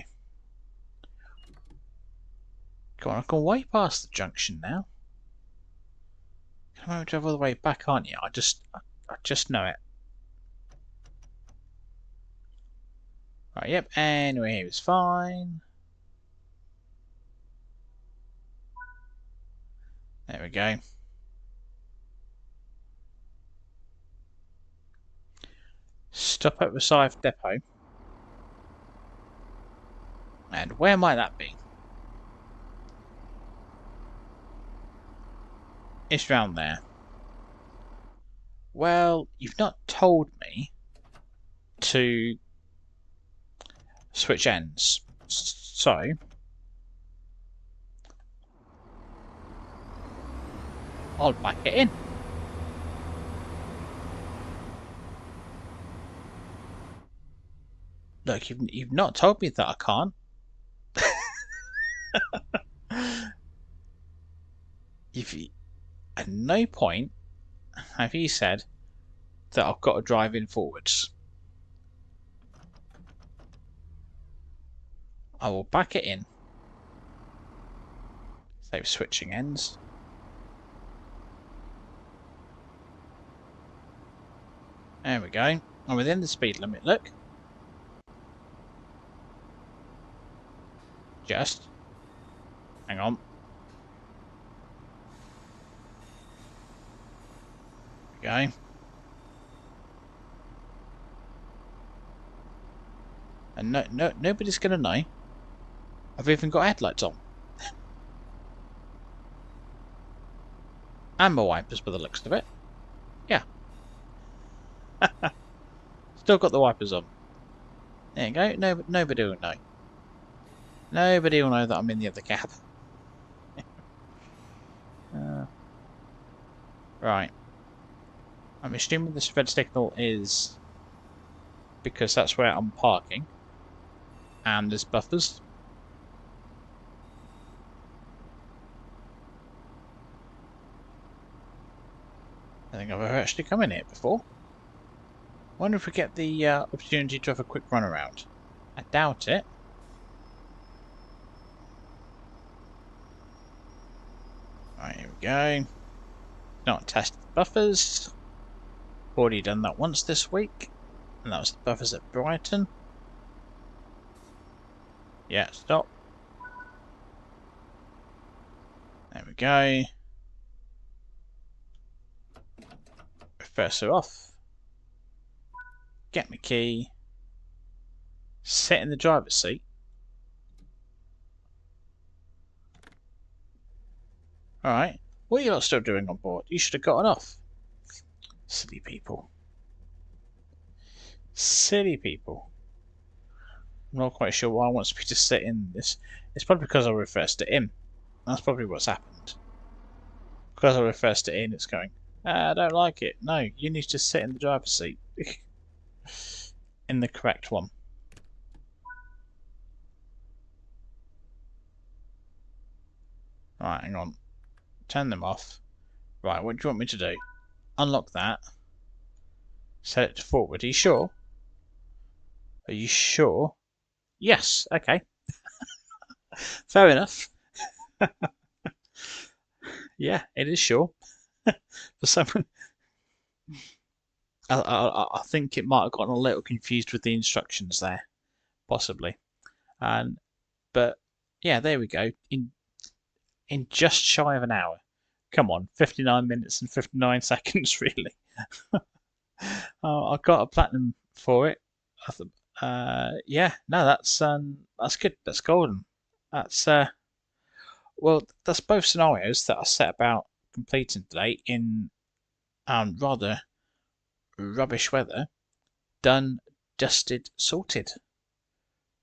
Come on, I can way past the junction now. Come on, drive all the way back, aren't you? I just know it. Right, yep, anyway, here is fine. There we go. Stop at Rosyth Depot. And where might that be? It's round there. Well, you've not told me to switch ends. So, I'll back it in. Look, you've not told me that I can't. At no point have you said that I've got to drive in forwards. I will back it in. Save switching ends. There we go. I'm within the speed limit, look. Just. Hang on. There we go. And nobody's going to know. I've even got headlights on. And my wipers by the looks of it. Yeah. Still got the wipers on. There you go. Nobody will know. Nobody will know that I'm in the other cab. Right. I'm assuming this red signal is because that's where I'm parking. And there's buffers. I think I've ever actually come in here before. Wonder if we get the opportunity to have a quick run around. I doubt it. Right, here we go. Not test the buffers. Already done that once this week. And that was the buffers at Brighton. Yeah, stop. There we go. Reverser off. Get my key. Sit in the driver's seat. Alright. What are you lot still doing on board? You should have gotten off. Silly people. Silly people. I'm not quite sure why I wants me to sit in this. It's probably because I reversed it in. That's probably what's happened. Because I reversed it in, it's going, I don't like it. No, you need to sit in the driver's seat. In the correct one. Right, hang on. Turn them off. Right, what do you want me to do? Unlock that. Set it to forward. Are you sure? Are you sure? Yes, okay. Fair enough. Yeah, it is sure. For some, I think it might have gotten a little confused with the instructions there, possibly. But yeah, there we go. In just shy of an hour. Come on, 59 minutes and 59 seconds, really. I got a platinum for it. Yeah, no, that's good. That's golden. That's well, that's both scenarios that I set about completing today in rather rubbish weather. Done, dusted, sorted.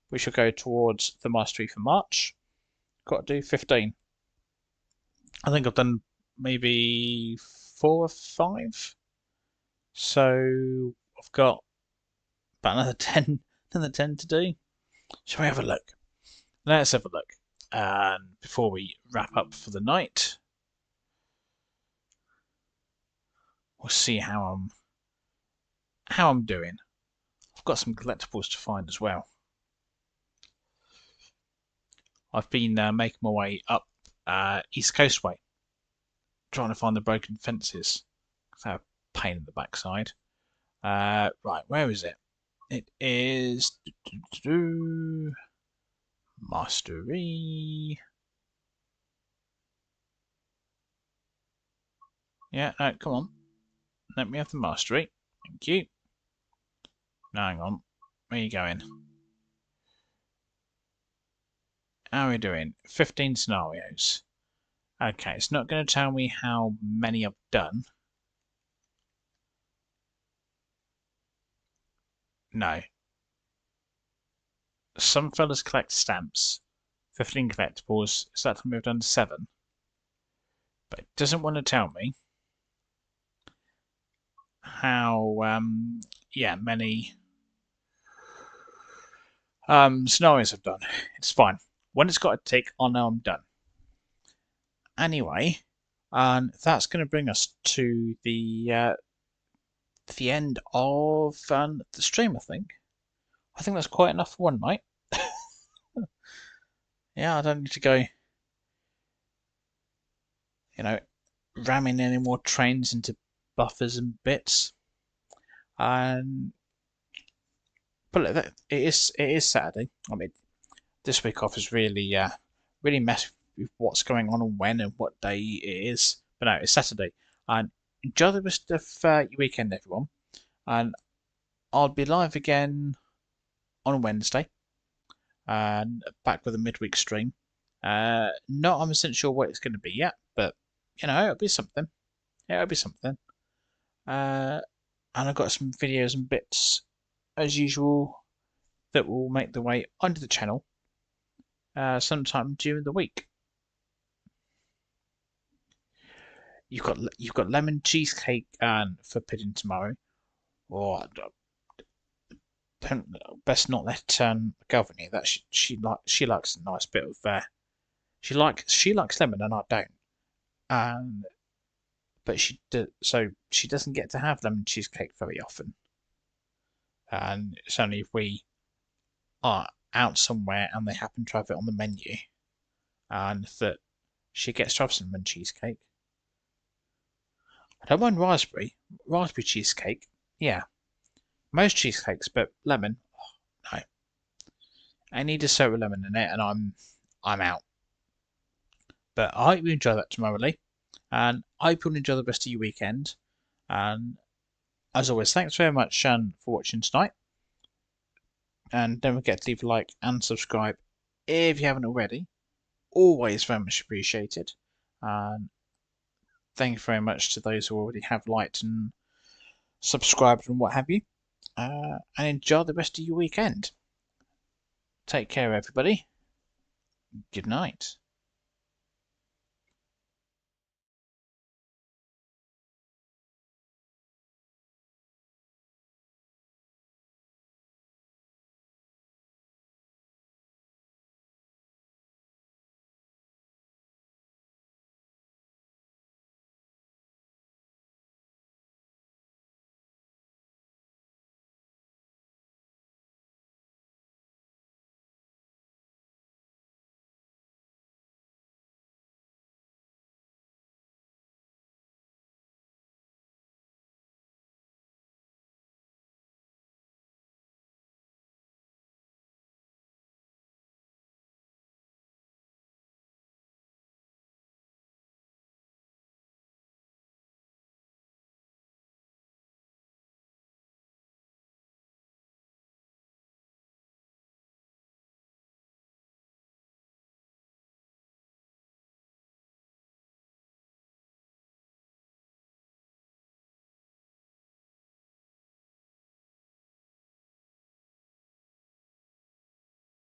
We shall go towards the mastery for March. Got to do 15. I think I've done maybe 4 or 5. So I've got about another 10 to do. Shall we have a look? Let's have a look. And before we wrap up for the night, we'll see how I'm doing. I've got some collectibles to find as well. I've been making my way up East Coast way, trying to find the broken fences. It's a pain in the backside. Right, where is it? It is mastery. Yeah, no, come on. Let me have the mastery. Thank you. Now, hang on. Where are you going? How are we doing? 15 scenarios. Okay, it's not going to tell me how many I've done. No. Some fellas collect stamps. 15 collectibles. So that time we've done 7. But it doesn't want to tell me how, yeah, many scenarios I've done. It's fine. When it's got a tick, I'll know I'm done. Anyway, and that's going to bring us to the end of the stream. I think that's quite enough for one night. Yeah, I don't need to go, you know, ramming any more trains into buffers and bits. And but look, it is Saturday. I mean, this week off is really messy with what's going on and when and what day it is. But no, it's Saturday. And enjoy the rest of your weekend, everyone. And I'll be live again on Wednesday and back with a midweek stream. Not 100% sure what it's going to be yet, but it'll be something. It'll be something. Uh, and I've got some videos and bits as usual that will make their way onto the channel sometime during the week. You've got lemon cheesecake and for pudding tomorrow. Or best not let girlfriend hear that. She likes a nice bit of she likes lemon and I don't. And but so she doesn't get to have lemon cheesecake very often. And it's only if we are out somewhere and they happen to have it on the menu and that she gets to have some lemon cheesecake. I don't mind raspberry cheesecake. Yeah, most cheesecakes, but lemon, no. I need a soda lemon in it, and I'm out. But I hope you enjoy that tomorrow, Lee, and I hope you'll enjoy the rest of your weekend. And as always, thanks very much, Shan, for watching tonight. And don't forget to leave a like and subscribe if you haven't already. Always very much appreciated. And thank you very much to those who already have liked and subscribed and what have you. And enjoy the rest of your weekend. Take care, everybody. Good night.